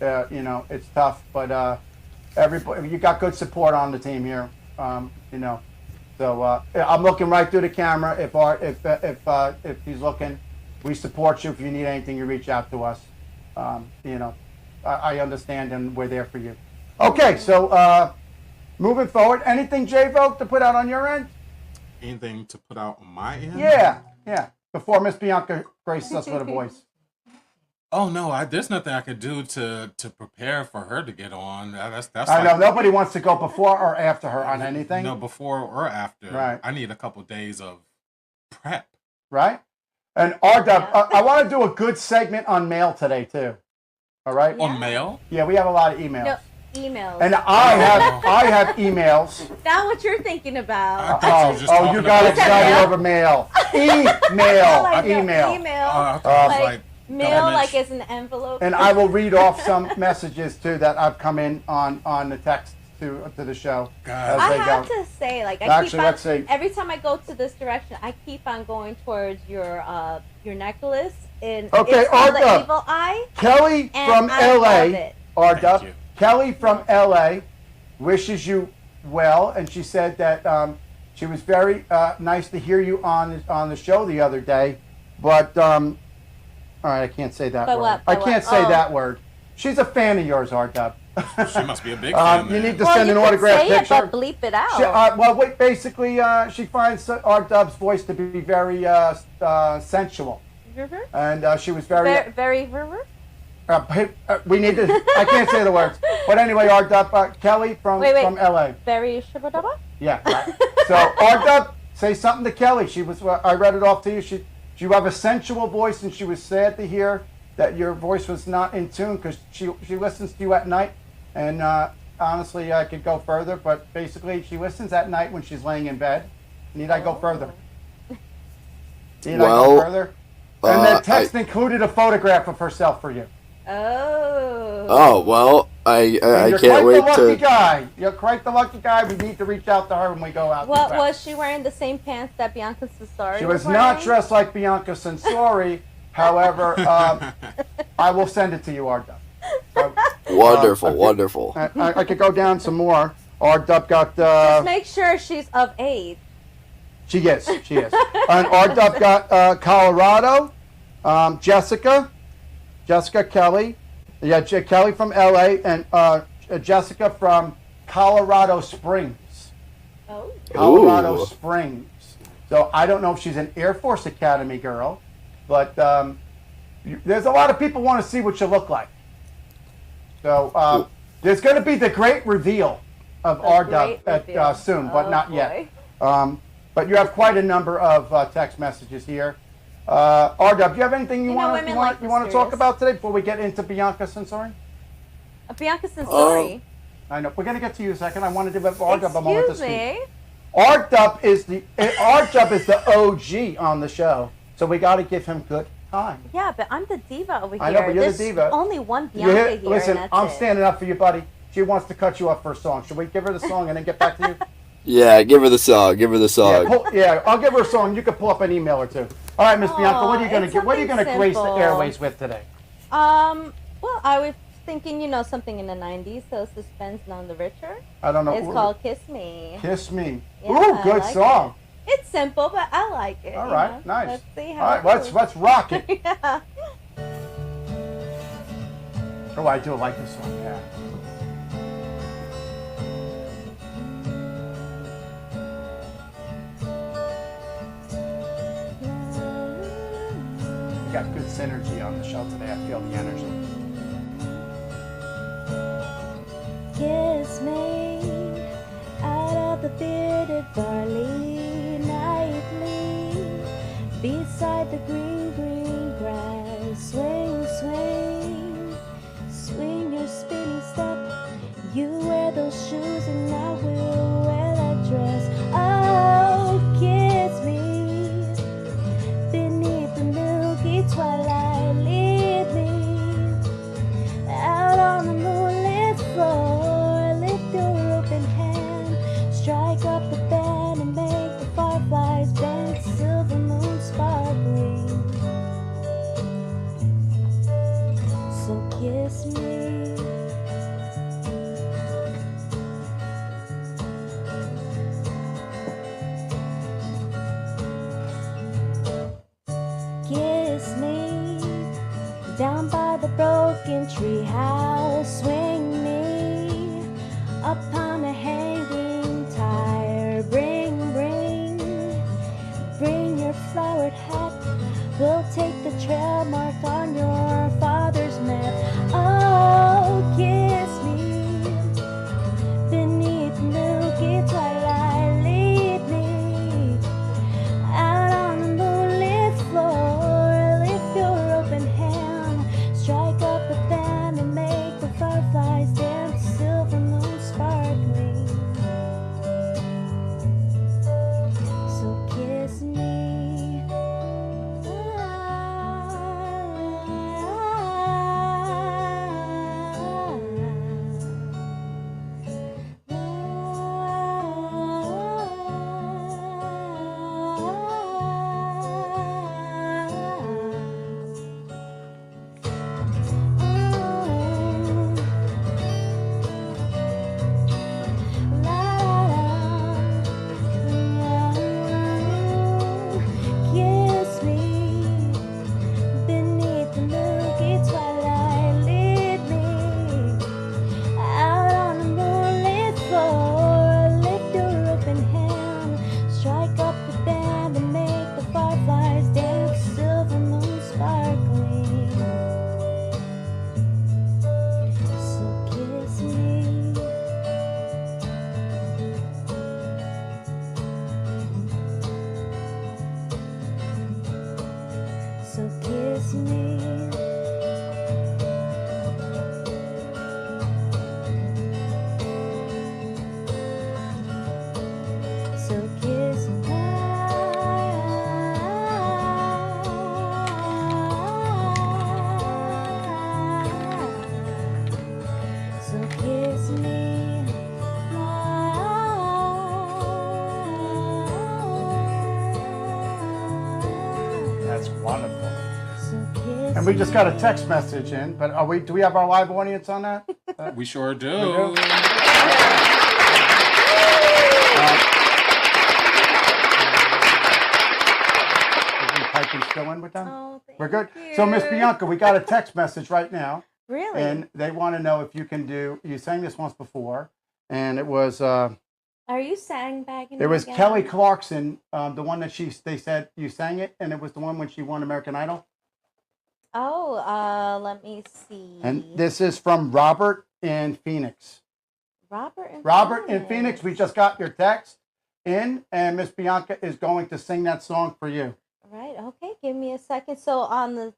It's tough, but everybody, you got good support on the team here. So I'm looking right through the camera. If he's looking, we support you. If you need anything, you reach out to us. I understand and we're there for you. Okay, so moving forward, anything J-Vogue to put out on your end? Anything to put out on my end? Yeah. Before Miss Bianca graces us with a voice. Oh no, there's nothing I could do to prepare for her to get on. That's I know nobody wants to go before or after her on anything. No, before or after. Right. I need a couple days of prep. Right. And RW, I want to do a good segment on mail today too. All right. Yeah. On mail? Yeah, we have a lot of emails. No, emails. And I have emails. Not what you're thinking about. I thought you were just You talking got about excited mail. over mail. Email. Email. I thought it was Like, like mail government like as an envelope. And I will read off some messages too that I've come in on the text to the show. God. as I they have go. to say, like, Actually, let's see. every time I go to this direction, I keep on going towards your necklace. And Okay, it's called the Arda. Evil Eye. Kelly And from I love LA. it. Thank RW. you. Kelly from LA wishes you well, and she said that she was very nice to hear you on the show the other day. But all right, I can't say that But word. what? I But can't what? say Oh. that word. She's a fan of yours, RW. She must be a big fan. You need to Well, send you an could autograph say picture. it, but bleep it out. Basically, she finds RW's voice to be very sensual, and she was very. Very. We need to. I can't say the words, but anyway, Kelly from LA. Very shabba-dabba? Yeah. Right. So RW, say something to Kelly. She was. I read it off to you. You have a sensual voice, and she was sad to hear that your voice was not in tune because she listens to you at night, and honestly, I could go further, but basically, she listens at night when she's laying in bed. Need I go further? Need I go further? And the text included a photograph of herself for you. Oh. Oh, well, I can't wait You're quite the lucky to... guy. You're quite the lucky guy. We need to reach out to her when we go out. What was she wearing? The same pants that Bianca Censori She was not dressed like Bianca Censori. However, I will send it to you, R-Dub. Wonderful. I could go down some more. R-Dub got... Just make sure she's of age. She is. And R-Dub got Colorado, Jessica Kelly. Yeah, Kelly from LA, and Jessica from Colorado Springs. Oh. Colorado Ooh. Springs. So I don't know if she's an Air Force Academy girl, but there's a lot of people want to see what you look like. So there's going to be the great reveal of R-Dub soon, but not yet. But you have quite a number of text messages here. R-Dub, do you have anything you want to talk about today before we get into Bianca Censori? Bianca Censori. I know. We're going to get to you in a second. I wanted to give R-Dub a moment to Excuse speak. me. R-Dub is the OG on the show, so we got to give him good time. Yeah, but I'm the diva over here. I know, but you're There's the diva. only one Bianca here. Listen, and that's I'm it. standing up for you, buddy. She wants to cut you off for a song. Should we give her the song and then get back to you? Yeah, give her the song. Yeah, I'll give her a song. You can pull up an email or two. All right, Miss Bianca, what are you going to it's grace the something airways simple. with today? Well, I would thinking, something in the 90s, so suspense none the richer. I don't know. It's called Kiss Me. Kiss Me. Yeah, Ooh, good I like song. It's simple, but I like it. All right, nice. Let's see how All right, it goes. let's rock it. Yeah. Oh, I do like this one, yeah. We got good synergy on the show today. I feel the energy. Kiss me out of the bearded barley nightly, beside the green, green grass. Swing, swing, swing your spinny step. You wear those shoes and I will wear that dress. Oh, kiss me beneath the milky twilight. Lead me out on the moonlit floor. Lift your open hand, strike up the band and make the fireflies dance. Silver moon sparkling. So kiss me. Kiss me down by the broken tree house. Swing me upon a hanging tire. Bring your flowered hat. We'll take the trail mark on your father's map. Oh, kiss me beneath milky twilight. Lead me out on the moonlit floor. Lift your open hand, strike up the band and make the fireflies dance. Silver moon sparkling. So kiss me. Kiss me beneath the milky twilight. Lead me out on the moonlit floor. Lift your open hand, strike up the band and make the fireflies dance. Silver moon sparkling. So kiss me. So kiss me. So kiss me. So kiss me. That's wonderful. So kiss And we just got a text message in, but do we have our live audience on that? We sure do. do? Is we piping still in with them? Oh, thank We're good. you. So Miss Bianca, we got a text message right now, Really? and they want to know if you can do. You sang this once before, and it was Are you sandbagging? it was again? Kelly Clarkson, the one that they said you sang it, and it was the one when she won American Idol. Oh, let me see. And this is from Robert in Phoenix. Robert In Phoenix, we just got your text in, and Miss Bianca is going to sing that song for you. Right. Okay. Give me a second. So on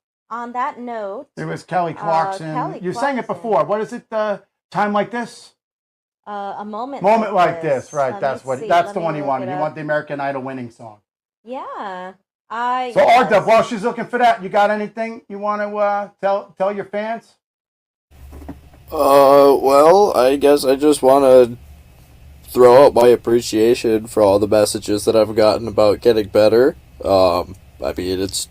that note, It was Kelly Clarkson. Kelly You sang it Clarkson. before. What is it? Time like this? a moment. Moment like this, right? Let That's me what. see. That's Let the me one you look wanted. it You up. want the American Idol winning song. Yeah. So Arda, while she's looking for that, you got anything you want to tell your fans? Well, I guess I just want to throw out my appreciation for all the messages that I've gotten about getting better. I mean, it's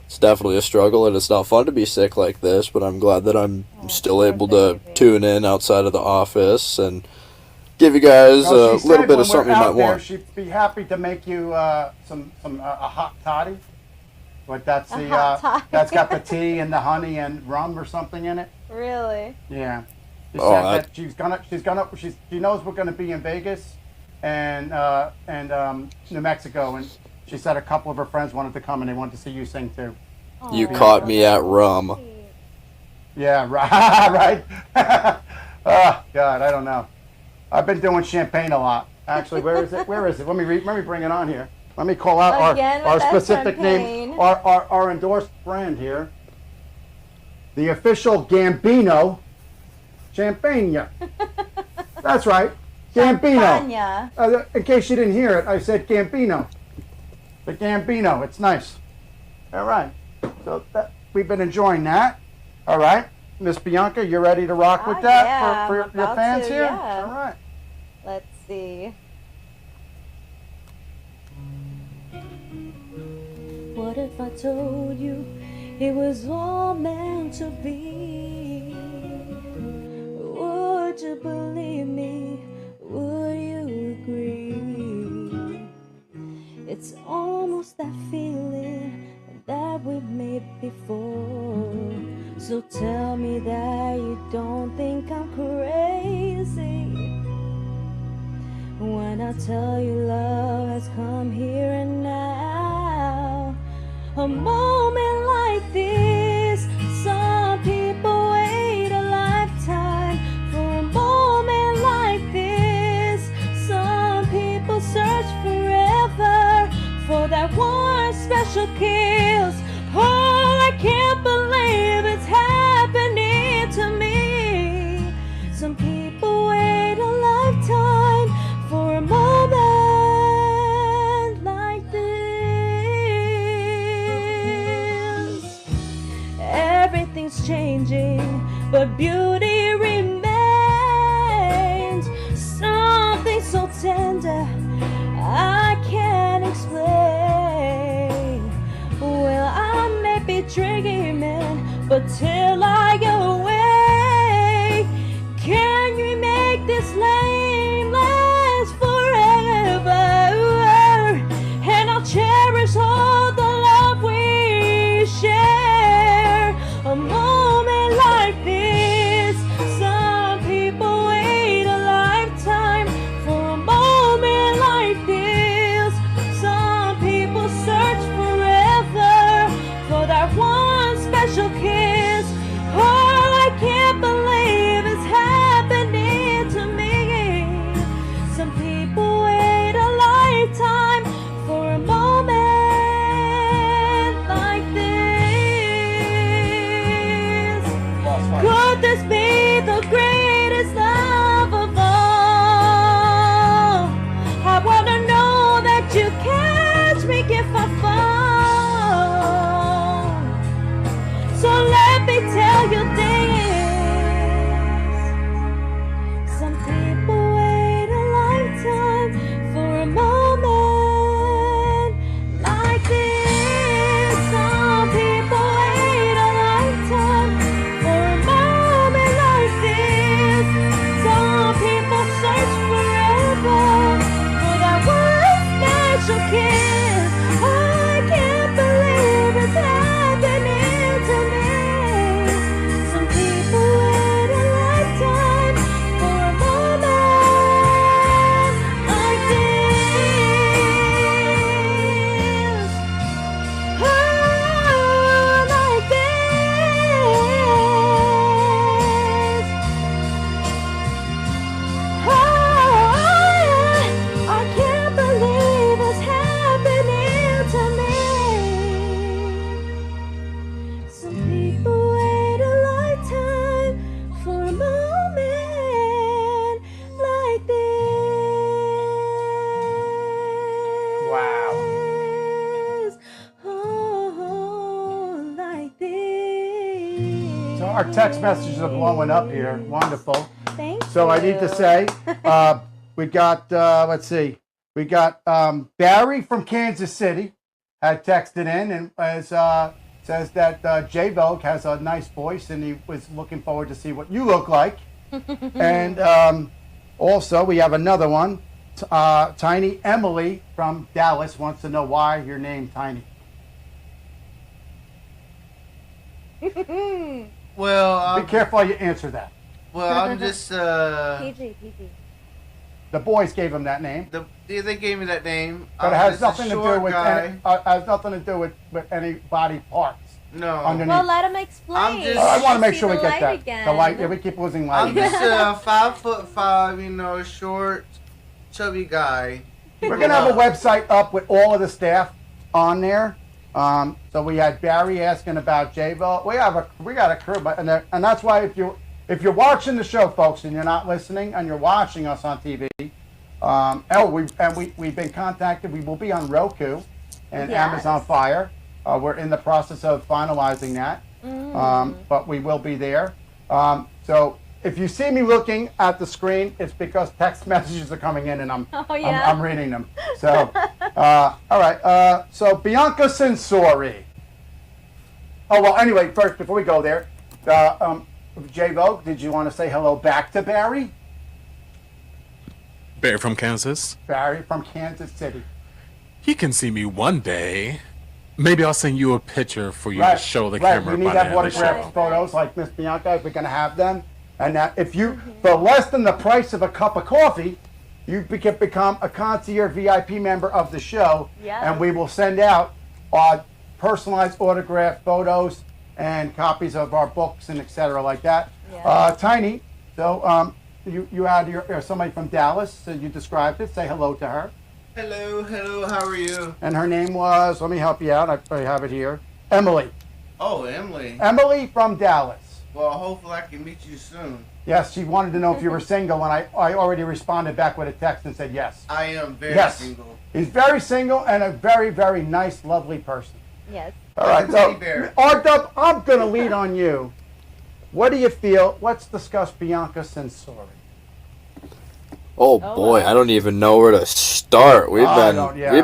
it's definitely a struggle, and it's not fun to be sick like this, but I'm glad that I'm still able to tune in outside of the office and give you guys No, a she little said bit when of something we're you out might there, want. she'd be happy to make you a hot toddy. But that's A the hot toddy. that's got the tea and the honey and rum or something in it. Really? Yeah. She Oh, said that she knows we're gonna be in Vegas and New Mexico, and she said a couple of her friends wanted to come and they wanted to see you sing too. You Aw, caught me that's at so rum. sweet. Yeah, right, right. Oh God, I don't know. I've been doing champagne a lot. Actually, where is it? Where is it? Let me bring it on here. Let me call out Again with our that specific champagne. name, our endorsed brand here. The official Gambino Champagne. That's right, Gambino. Champagne. In case you didn't hear it, I said Gambino. The Gambino, it's nice. All right, so we've been enjoying that. All right, Miss Bianca, you ready to rock with that yeah, for I'm your about fans to, here? yeah. All right. Let's see. What if I told you it was all meant to be? Would you believe me? Would you agree? It's almost that feeling that we've made before. So tell me that you don't think I'm crazy when I tell you love has come here and now. A moment like this, some people wait a lifetime for a moment like this. Some people search forever for that one special kiss. Oh, I can't believe it's happening to me. Some people wait a lifetime for a moment like this. Everything's changing, but beauty remains. Something so tender I can't explain. Well, I may be dreaming, but till I awake, can you make this lane last forever? And I'll cherish all the love we share. A moment like this, some people wait a lifetime for a moment like this. Some people search forever for that one special kiss. Oh, I can't believe it's happening to me. Some people wait a lifetime for a moment like this. Could this be the greatest love of all? I wanna know that you catch me if I fall. So let me tell you this. Some people wait a lifetime for a moment like this. Some people wait a lifetime for a moment like this. Some people search forever for that one special kiss. I can't believe it's happening to me. Some people wait a lifetime for a moment like this. Oh, like this. Oh, I can't believe it's happening to me. Some people wait a lifetime for a moment like this. Wow. Oh, like this. So our text messages are blowing up here. Wonderful. Thank you. So I need to say, we got, let's see, we got Barry from Kansas City had texted in and was says that J-Vogue has a nice voice and he was looking forward to see what you look like. And also, we have another one. Tiny Emily from Dallas wants to know why you're named Tiny. Well, Be careful how you answer that. well, I'm just PG. The boys gave him that name, they gave me that name. but it I'm has just a nothing to do short with guy. has nothing to do with any body parts No, underneath. Well, let him explain. I'm just- I want to make See sure we the get light that. again. The light. Yeah, we keep losing light. I'm just a 5'5", you know, short, chubby guy. We're gonna have a website up with all of the staff on there. So we had Barry asking about J-Vogue. We got a crew, but and that's why if you're watching the show, folks, and you're not listening and you're watching us on TV, we've been contacted. We will be on Roku and Yes. Amazon Fire. We're in the process of finalizing that, but we will be there. So if you see me looking at the screen, it's because text messages are coming in and I'm reading them. So, all right. So Bianca Censori. Oh well. Anyway, first before we go there, J-Vogue, did you want to say hello back to Barry? Barry from Kansas. Barry from Kansas City. He can see me one day. Maybe I'll send you a picture for you to show the camera You need by to the have end of the autographed show. photos like Miss Bianca. We're gonna have them, and if you for less than the price of a cup of coffee, you can become a concierge VIP member of the show, and we will send out personalized autographed photos and copies of our books and etc. like that. Tiny. So you had somebody from Dallas. So you described it. Say hello to her. Hello, how are you? And her name was. Let me help you out. I have it here. Emily. Oh, Emily. Emily from Dallas. Well, hopefully I can meet you soon. Yes, she wanted to know if you were single, and I already responded back with a text and said yes. I am very Yes. single. He's very single and a very, very nice, lovely person. Yes. All right, so Teddy bear. R-Dub, I'm going to lead on you. What do you feel? Let's discuss Bianca Censori. Oh boy, I don't even know where to start. We've yeah.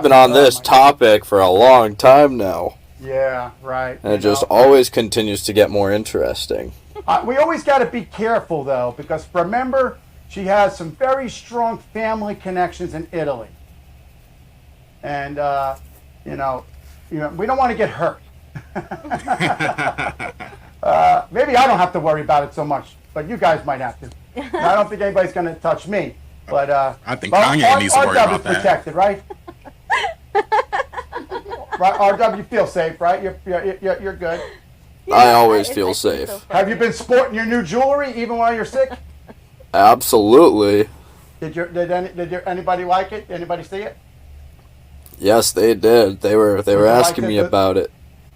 been on Oh, this my topic for a long time now, Yeah, right. and it just always continues to get more interesting. We always got to be careful, though, because remember, she has some very strong family connections in Italy. And, we don't want to get hurt. Maybe I don't have to worry about it so much, but you guys might have to. I don't think anybody's going to touch me. But I think Kanye needs to worry RW about is that. protected, right? Right, RW, you feel safe, right? You're good. I always feel safe. Have you been sporting your new jewelry even while you're sick? Absolutely. Did anybody like it? Anybody see it? Yes, they did. They were Would you asking like me to- about it.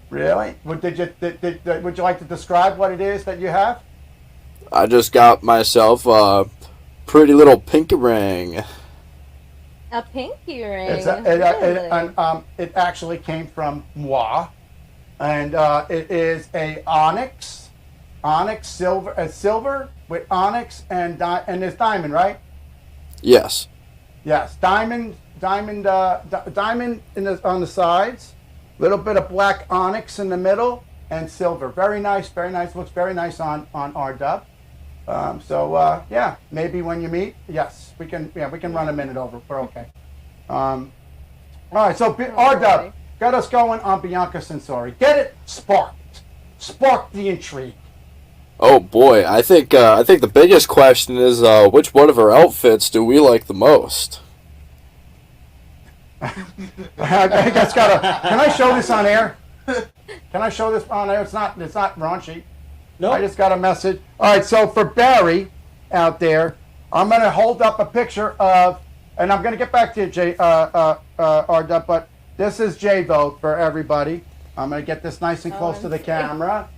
Really? Would you like to describe what it is that you have? I just got myself a pretty little pinky ring. A pinky ring. It actually came from moi, and it is a onyx silver with onyx and it's diamond, right? Yes. Yes, diamond on the sides, little bit of black onyx in the middle, and silver. Very nice, very nice. Looks very nice on R-Dub. Maybe when you meet, yes, we can run a minute over. We're okay. All right, so R-Dub, got us going on Bianca Censori. Get it sparked. Spark the intrigue. Oh boy, I think the biggest question is which one of her outfits do we like the most? I guess can I show this on air? Can I show this on air? It's not raunchy. No. I just got a message. All right, so for Barry out there, I'm going to hold up a picture of, and I'm going to get back to you, R-Dub, but this is J-Vogue for everybody. I'm going to get this nice and close to the camera.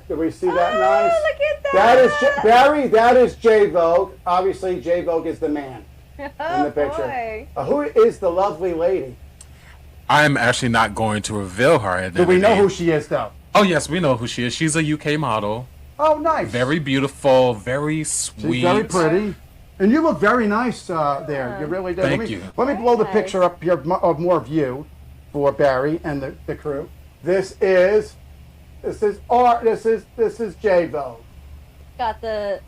Do we see that nice? Look at that. That is Barry, that is J-Vogue. Obviously, J-Vogue is the man in the picture. Who is the lovely lady? I'm actually not going to reveal her identity. Do we know who she is, though? Oh, yes, we know who she is. She's a UK model. Oh, nice. Very beautiful, very sweet. She's very pretty. And you look very nice there. You really do. Thank you. Let me blow the picture up here of more of you for Barry and the crew. This is This is J-Vogue. Got it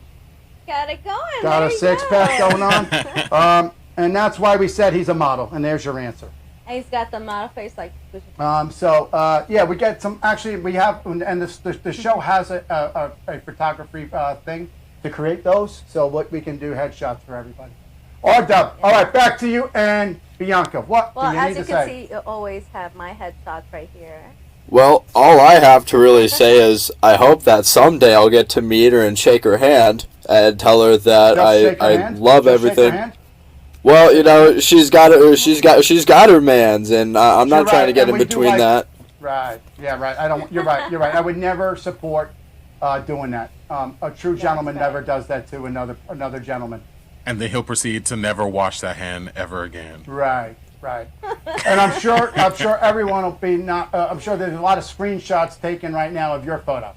going. Got there a you six go. pack going on. And that's why we said he's a model. And there's your answer. And he's got the model face like. Yeah, we get some. Actually, we have, and the show has a photography thing to create those. So what we can do headshots for everybody. R-Dub. All right, back to you and Bianca. What do you need to say? Well, as you can see, you always have my headshots right here. Well, all I have to really say is I hope that someday I'll get to meet her and shake her hand and tell her that I love everything. Well, you know, she's got her mans, and I'm not trying to get in between that. Right. Yeah. Right. You're right. You're right. I would never support doing that. A true gentleman never does that to another gentleman. And then he'll proceed to never wash that hand ever again. Right. And I'm sure everyone will be not. I'm sure there's a lot of screenshots taken right now of your photo.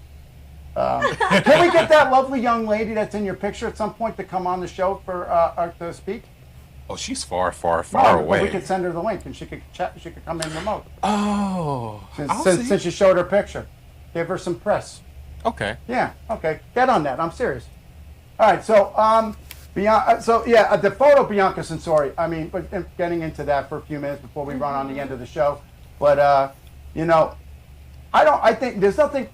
Can we get that lovely young lady that's in your picture at some point to come on the show for to speak? Oh, she's far away. Well, we could send her the link and she could chat. She could come in remote. Oh, since you showed her picture, give her some press. Okay. Yeah. Okay. Get on that. I'm serious. All right. So the photo Bianca Censori. I mean, but getting into that for a few minutes before we run on the end of the show. But you know, I think there's nothing.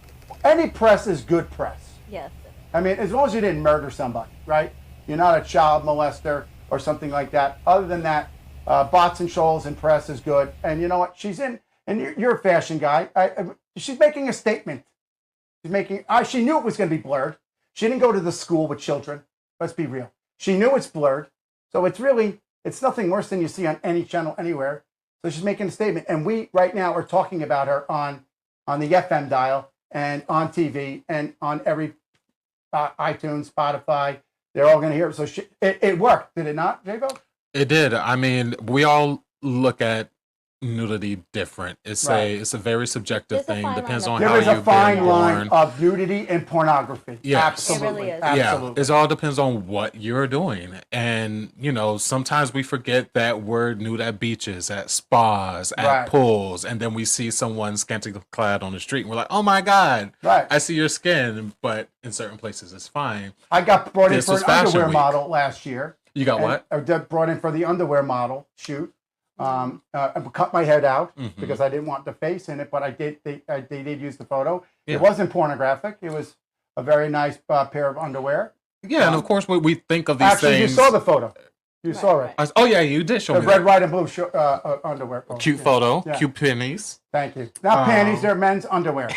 Any press is good press. Yes. I mean, as long as you didn't murder somebody, right? You're not a child molester or something like that. Other than that, bots and shoals and press is good. And you know what? She's in, and you're a fashion guy. She's making a statement. She knew it was going to be blurred. She didn't go to the school with children. Let's be real. She knew it's blurred. So it's nothing worse than you see on any channel anywhere. So she's making a statement. And we right now are talking about her on the FM dial and on TV and on every iTunes, Spotify. They're all going to hear it. So it worked, did it not, J-Vogue? It did. I mean, we all look at nudity different. It's a very subjective thing. Depends on how you've been born. There is a fine line of nudity and pornography. Yes. Absolutely. It really is. Absolutely. It all depends on what you're doing. And, you know, sometimes we forget that we're nude at beaches, at spas, at pools, and then we see someone scantily clad on the street and we're like, oh my God, I see your skin. But in certain places it's fine. I got brought in for an underwear model last year. You got what? I got brought in for the underwear model shoot. I cut my head out because I didn't want the face in it, but I did. They did use the photo. Yeah. It wasn't pornographic. It was a very nice pair of underwear. Yeah, and of course, we think of these things. Actually, you saw the photo. You saw it. Oh yeah, you did show me the red, white, and blue underwear. Cute photo. Yeah. Cute panties. Thank you. Not panties. They're men's underwear.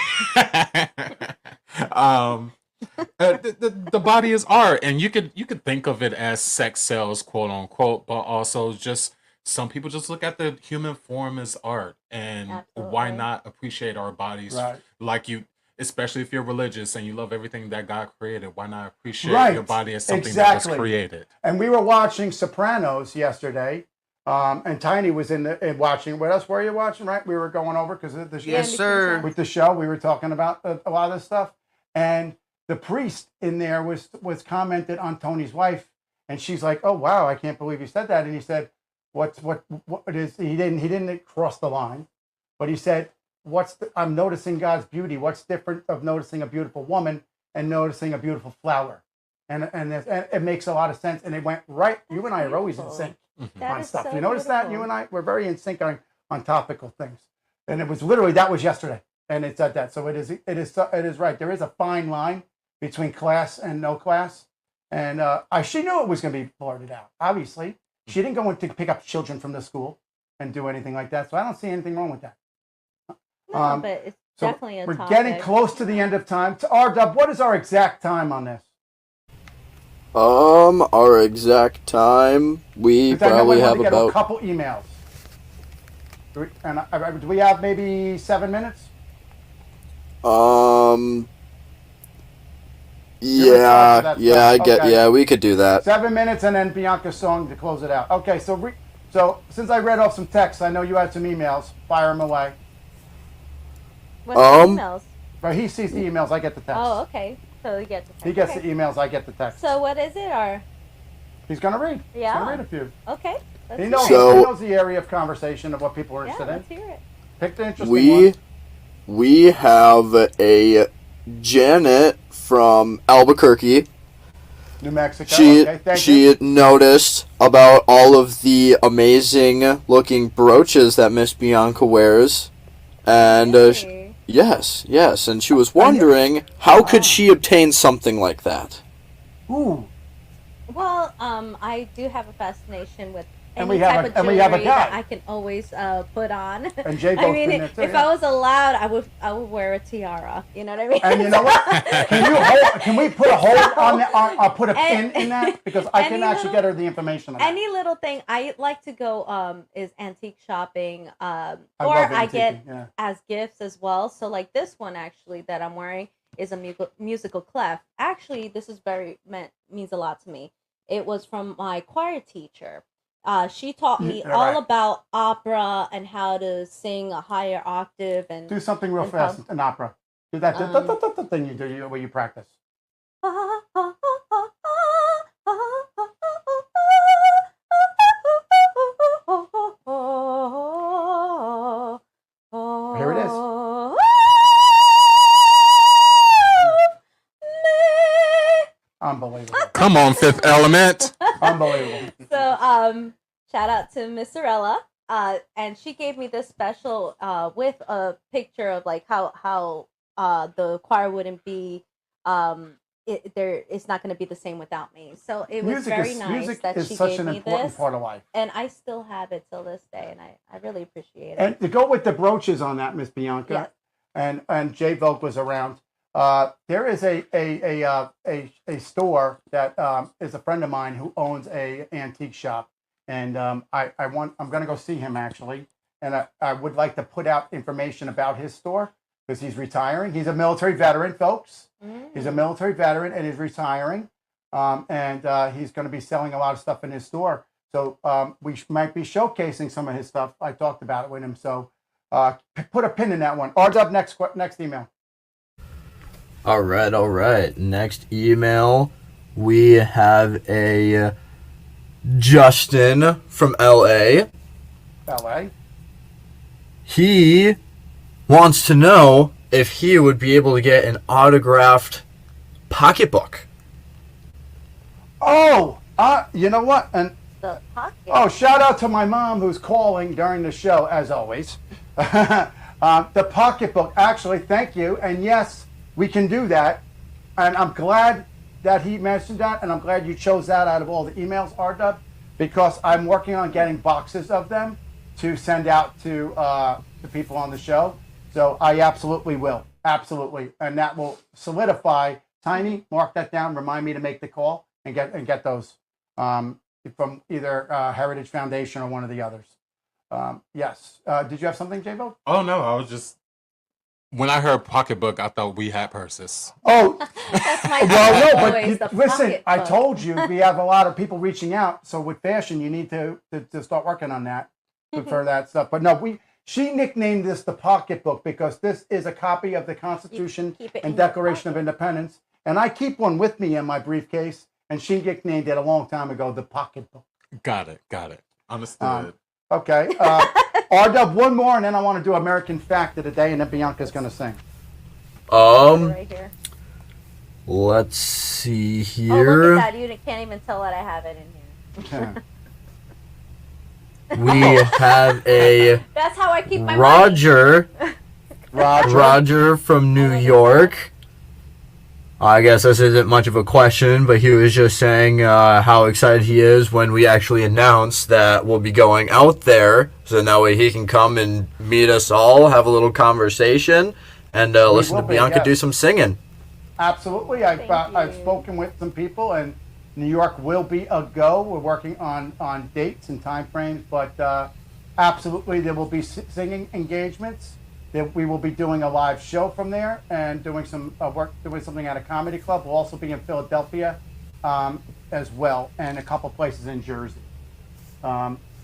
The body is art, and you could think of it as sex sells, quote unquote, but also just. Some people just look at the human form as art, and why not appreciate our bodies like you, especially if you're religious and you love everything that God created. Why not appreciate your body as something that was created? And we were watching Sopranos yesterday, and Tiny was in watching with us. Where are you watching? Right, we were going over because of the show. Yes, sir. With the show, we were talking about a lot of this stuff, and the priest in there was commented on Tony's wife, and she's like, "Oh wow, I can't believe you said that," and he said. What it is? He didn't cross the line, but he said, I'm noticing God's beauty. What's different of noticing a beautiful woman and noticing a beautiful flower? And it makes a lot of sense. And it went right. You and I are always in sync on stuff. So you notice beautiful. that? You and I, we're very in sync on topical things. And it was literally, that was yesterday. And it said that. So it is right. There is a fine line between class and no class. And she knew it was going to be blurted out, obviously. She didn't go in to pick up children from the school and do anything like that. So I don't see anything wrong with that. No, but it's definitely a we're topic. getting close to the end of time. To R-Dub, what is our exact time on this? Our exact time, we probably have about a couple emails. Do we have maybe 7 minutes? Yeah, we could do that. 7 minutes and then Bianca's song to close it out. Okay, so since I read off some texts, I know you had some emails. Fire them away. What's the emails? But he sees the emails, I get the text. Oh, okay. So you get the text. He gets the emails, I get the text. So what is it, or? He's gonna read. Yeah. He's gonna read a few. Okay. He knows the area of conversation of what people are interested in. Let's hear it. Pick the interesting one. we have a Janet from Albuquerque. New Mexico. Okay, thank she noticed about all of the amazing looking brooches that Miss Bianca wears, and yes, and she was wondering how could she obtain something like that. Ooh. Well, I do have a fascination with And any we have type a- of and we jewelry have a guy. that I can always put on. And J-Vogue's I mean, been there too, if yeah. I was allowed, I would wear a tiara. You know what I mean? And you know what? Can we put a hold on that? I'll put a pin in that because I can actually get her the information on that. Any little thing I like to go is antique shopping, or love I get antiquing, yeah. as gifts as well. So like this one actually that I'm wearing is a musical clef. Actually, this is means a lot to me. It was from my choir teacher. She taught me all about opera and how to sing a higher octave and do something real fast in opera. Do that thing you do where you practice. Here it is. Unbelievable. Come on, Fifth Element. Unbelievable. So, shout out to Miss Sorella. And she gave me this special with a picture of like how the choir wouldn't be it's not going to be the same without me. So it was very nice that she gave me this. Part of life. And I still have it till this day, and I really appreciate it. And to go with the brooches on that, Miss Bianca, and J-Vogue was around. There is a store that is a friend of mine who owns a antique shop, and I'm going to go see him actually, and I would like to put out information about his store because he's retiring. He's a military veteran, folks. He's a military veteran and he's retiring, and he's going to be selling a lot of stuff in his store. So we might be showcasing some of his stuff. I talked about it with him. So put a pin in that one. RW, next email. All right. Next email, we have a Justin from LA. LA. He wants to know if he would be able to get an autographed pocketbook. Oh, you know what? And The pocket. oh, shout out to my mom who's calling during the show, as always. The pocketbook, actually, thank you. And yes, we can do that. And I'm glad that he mentioned that, and I'm glad you chose that out of all the emails, RW, because I'm working on getting boxes of them to send out to the people on the show. So I absolutely will. Absolutely. And that will solidify. Tiny, mark that down. Remind me to make the call and get those from either Heritage Foundation or one of the others. Yes. Did you have something, J-Vogue? Oh, no. I was just... When I heard pocketbook, I thought we had purses. Oh. That's my well, no, always, but the listen, I pocketbook. told you we have a lot of people reaching out. So with fashion, you need to start working on that for that stuff. But no, she nicknamed this the pocketbook because this is a copy of the Constitution and Declaration of Independence. And I keep one with me in my briefcase. And she nicknamed it a long time ago, the pocketbook. Got it. Understood. Okay. RW, one more, and then I want to do American Fact of the Day, and then Bianca's going to sing. Right here. Let's see Oh, here. look at that. You can't even tell that I have it in here. We have a That's how I keep my Roger Roger. from New York. I guess this isn't much of a question, but he was just saying how excited he is when we actually announce that we'll be going out there. So that way he can come and meet us all, have a little conversation, and listen to Bianca do some singing. Absolutely. I've spoken with some people, and New York will be a go. We're working on dates and time frames, but absolutely there will be singing engagements. We will be doing a live show from there and doing some doing something at a comedy club. We'll also be in Philadelphia as well, and a couple places in Jersey.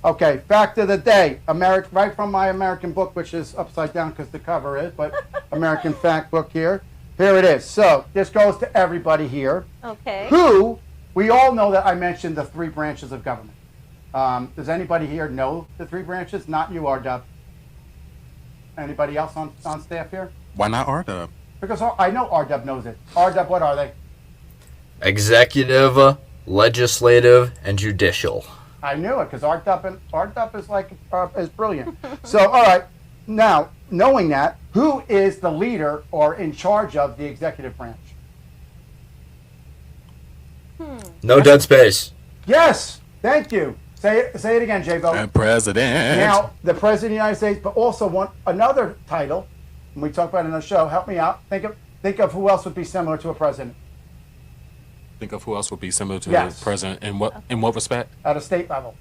Okay, fact of the day, right from my American book, which is upside down because the cover is, but American Fact book here. Here it is. So this goes to everybody here. Okay. Who, we all know that I mentioned the 3 branches of government. Does anybody here know the 3 branches? Not you, RW. Anybody else on staff here? Why not R-Dub? Because I know R-Dub knows it. R-Dub, what are they? Executive, legislative, and judicial. I knew it because R-Dub is like is brilliant. So, all right, now knowing that, who is the leader or in charge of the executive branch? No dead space. Yes, thank you. Say it again, J-Vogue. President. Now, the President of the United States, but also another title, and we talked about it in the show. Help me out. Think of who else would be similar to a president. Think of who else would be similar to Yes. the president in what respect? At a state level.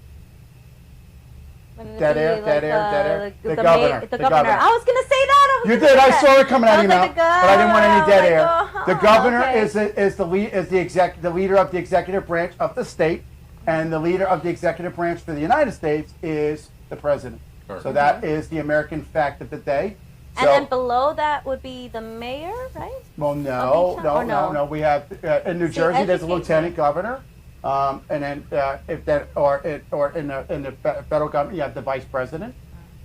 Wouldn't it Dead be air, like, dead air. The governor. The governor. I was gonna say that. You did. I saw it coming out of your mouth, like, but I didn't want any dead air. oh, The governor okay. is the leader of the executive branch of the state, and the leader of the executive branch for the United States is the president. Sure. So that is the American fact of the day. And So, then below that would be the mayor, right? well, no. no? We have in New Jersey there's a educate lieutenant me. governor, and then in the federal government you have the vice president,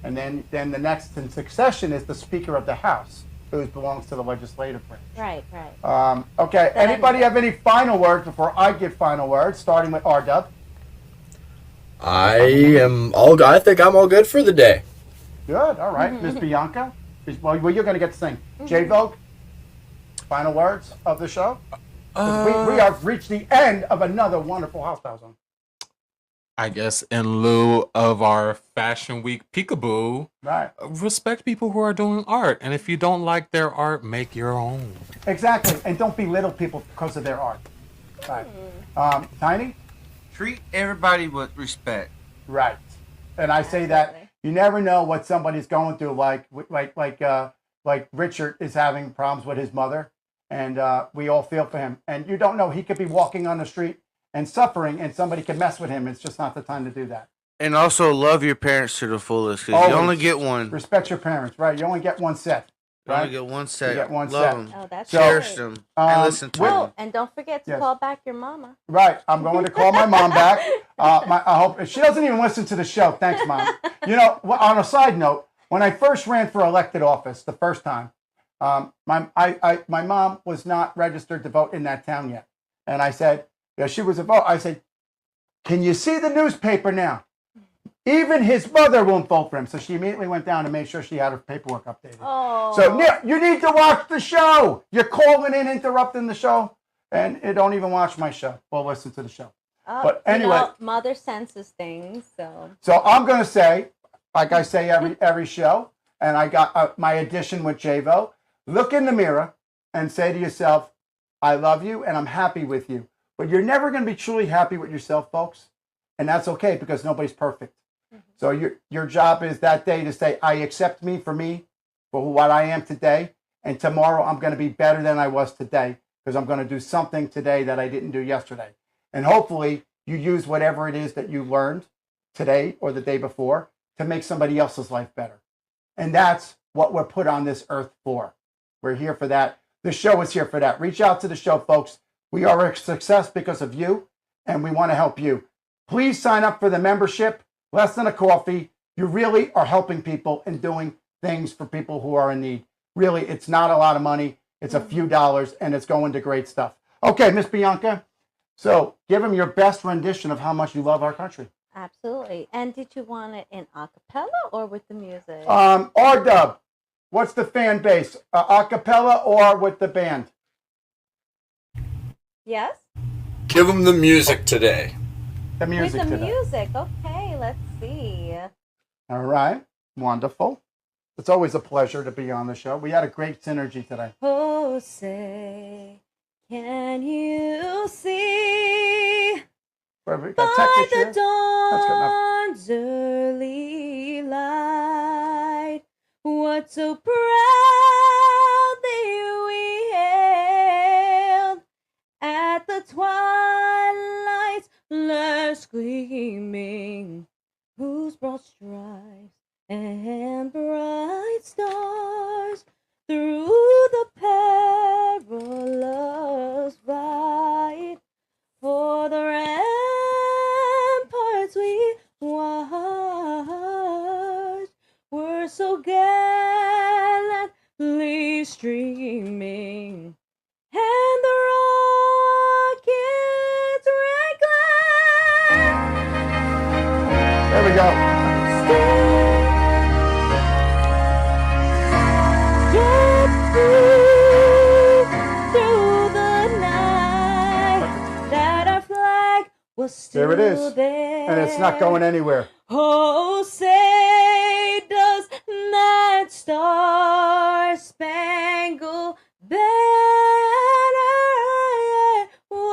and then the next in succession is the Speaker of the House, who belongs to the legislative branch. Right. Okay. Anybody have any final words before I give final words? Starting with R-Dub. I think I'm all good for the day. Good. All right, Miss Bianca. Well, you're going to get to sing. J-Vogue. Final words of the show. We have reached the end of another wonderful hostile zone. I guess in lieu of our Fashion Week peekaboo, Right. respect people who are doing art. And if you don't like their art, make your own. Exactly. And don't belittle people because of their art. Right. Tiny? Treat everybody with respect. Right. And I say that you never know what somebody's going through. Like Richard is having problems with his mother, and we all feel for him. And you don't know, he could be walking on the street and suffering, and somebody could mess with him. It's just not the time to do that. And also love your parents to the fullest, because you only get one. Respect your parents, right? You only get one set. You Right? only get one set. You get one love set. them. Oh, that's Cherish great. them. And listen to them. And don't forget to call back your mama. Right. I'm going to call my mom back. I hope she doesn't even listen to the show. Thanks, Mom. You know, on a side note, when I first ran for elected office the first time, my mom was not registered to vote in that town yet. And I said, yeah, she was a vote. I said, can you see the newspaper now? Even his mother won't vote for him. So she immediately went down and made sure she had her paperwork updated. Oh. So, Neil, you need to watch the show. You're calling in, interrupting the show, and you don't even watch my show or listen to the show. But anyway. Mother senses things, so. So I'm going to say, like I say every show, and I got my addition with J-Vogue, look in the mirror and say to yourself, I love you and I'm happy with you. But you're never going to be truly happy with yourself, folks. And that's okay because nobody's perfect. So your job is that day to say, I accept me for what I am today. And tomorrow I'm going to be better than I was today because I'm going to do something today that I didn't do yesterday. And hopefully you use whatever it is that you learned today or the day before to make somebody else's life better. And that's what we're put on this earth for. We're here for that. The show is here for that. Reach out to the show, folks. We are a success because of you, and we want to help you. Please sign up for the membership. Less than a coffee. You really are helping people and doing things for people who are in need. Really, it's not a lot of money. It's a few dollars, and it's going to great stuff. Okay, Miss Bianca. So give them your best rendition of how much you love our country. Absolutely. And did you want it in a cappella or with the music? R-Dub, what's the fan base? A cappella or with the band? Yes? Give them the music today. The music with the today. music. Okay, let's see. All right. Wonderful. It's always a pleasure to be on the show. We had a great synergy today. Oh, say, can you see We got by tech this the year. That's good enough. dawn's early light what so proudly we hailed at the twilight's last gleaming, whose broad stripes and bright stars through the perilous fight for the ramparts we watched were so gallantly was still there. It is. There. And it's not going anywhere. Oh, say does that star-spangled banner wave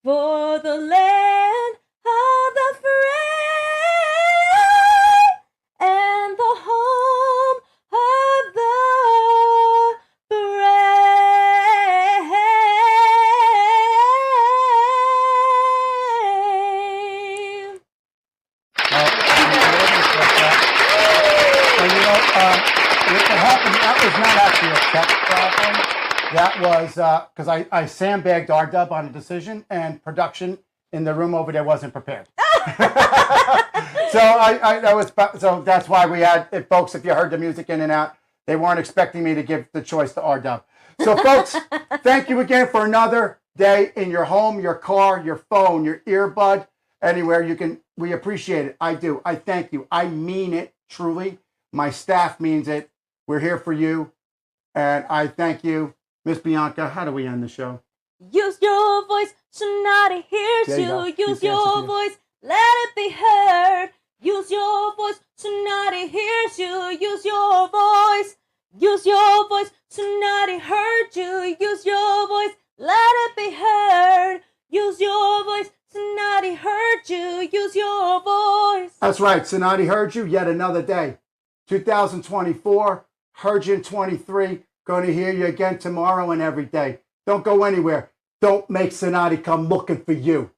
for the land of the free and the home of the brave. And what happened, that was not actually a tech problem. That was because I sandbagged R-Dub on a decision, and production in the room over there wasn't prepared. So that's why we had, folks, if you heard the music in and out, they weren't expecting me to give the choice to R-Dub. So folks, thank you again for another day in your home, your car, your phone, your earbud, anywhere you can. We appreciate it. I do. I thank you. I mean it, truly. My staff means it. We're here for you. And I thank you. Miss Bianca, how do we end the show? Use your voice, Cinotti hears you. Use your voice, let it be heard. Use your voice, Cinotti hears you. Use your voice. Use your voice, Cinotti heard you. Use your voice, let it be heard. Use your voice, Cinotti heard you. Use your voice. That's right. Cinotti heard you. Yet another day. 2024. Heard you in 23. Going to hear you again tomorrow and every day. Don't go anywhere. Don't make Cinotti come looking for you.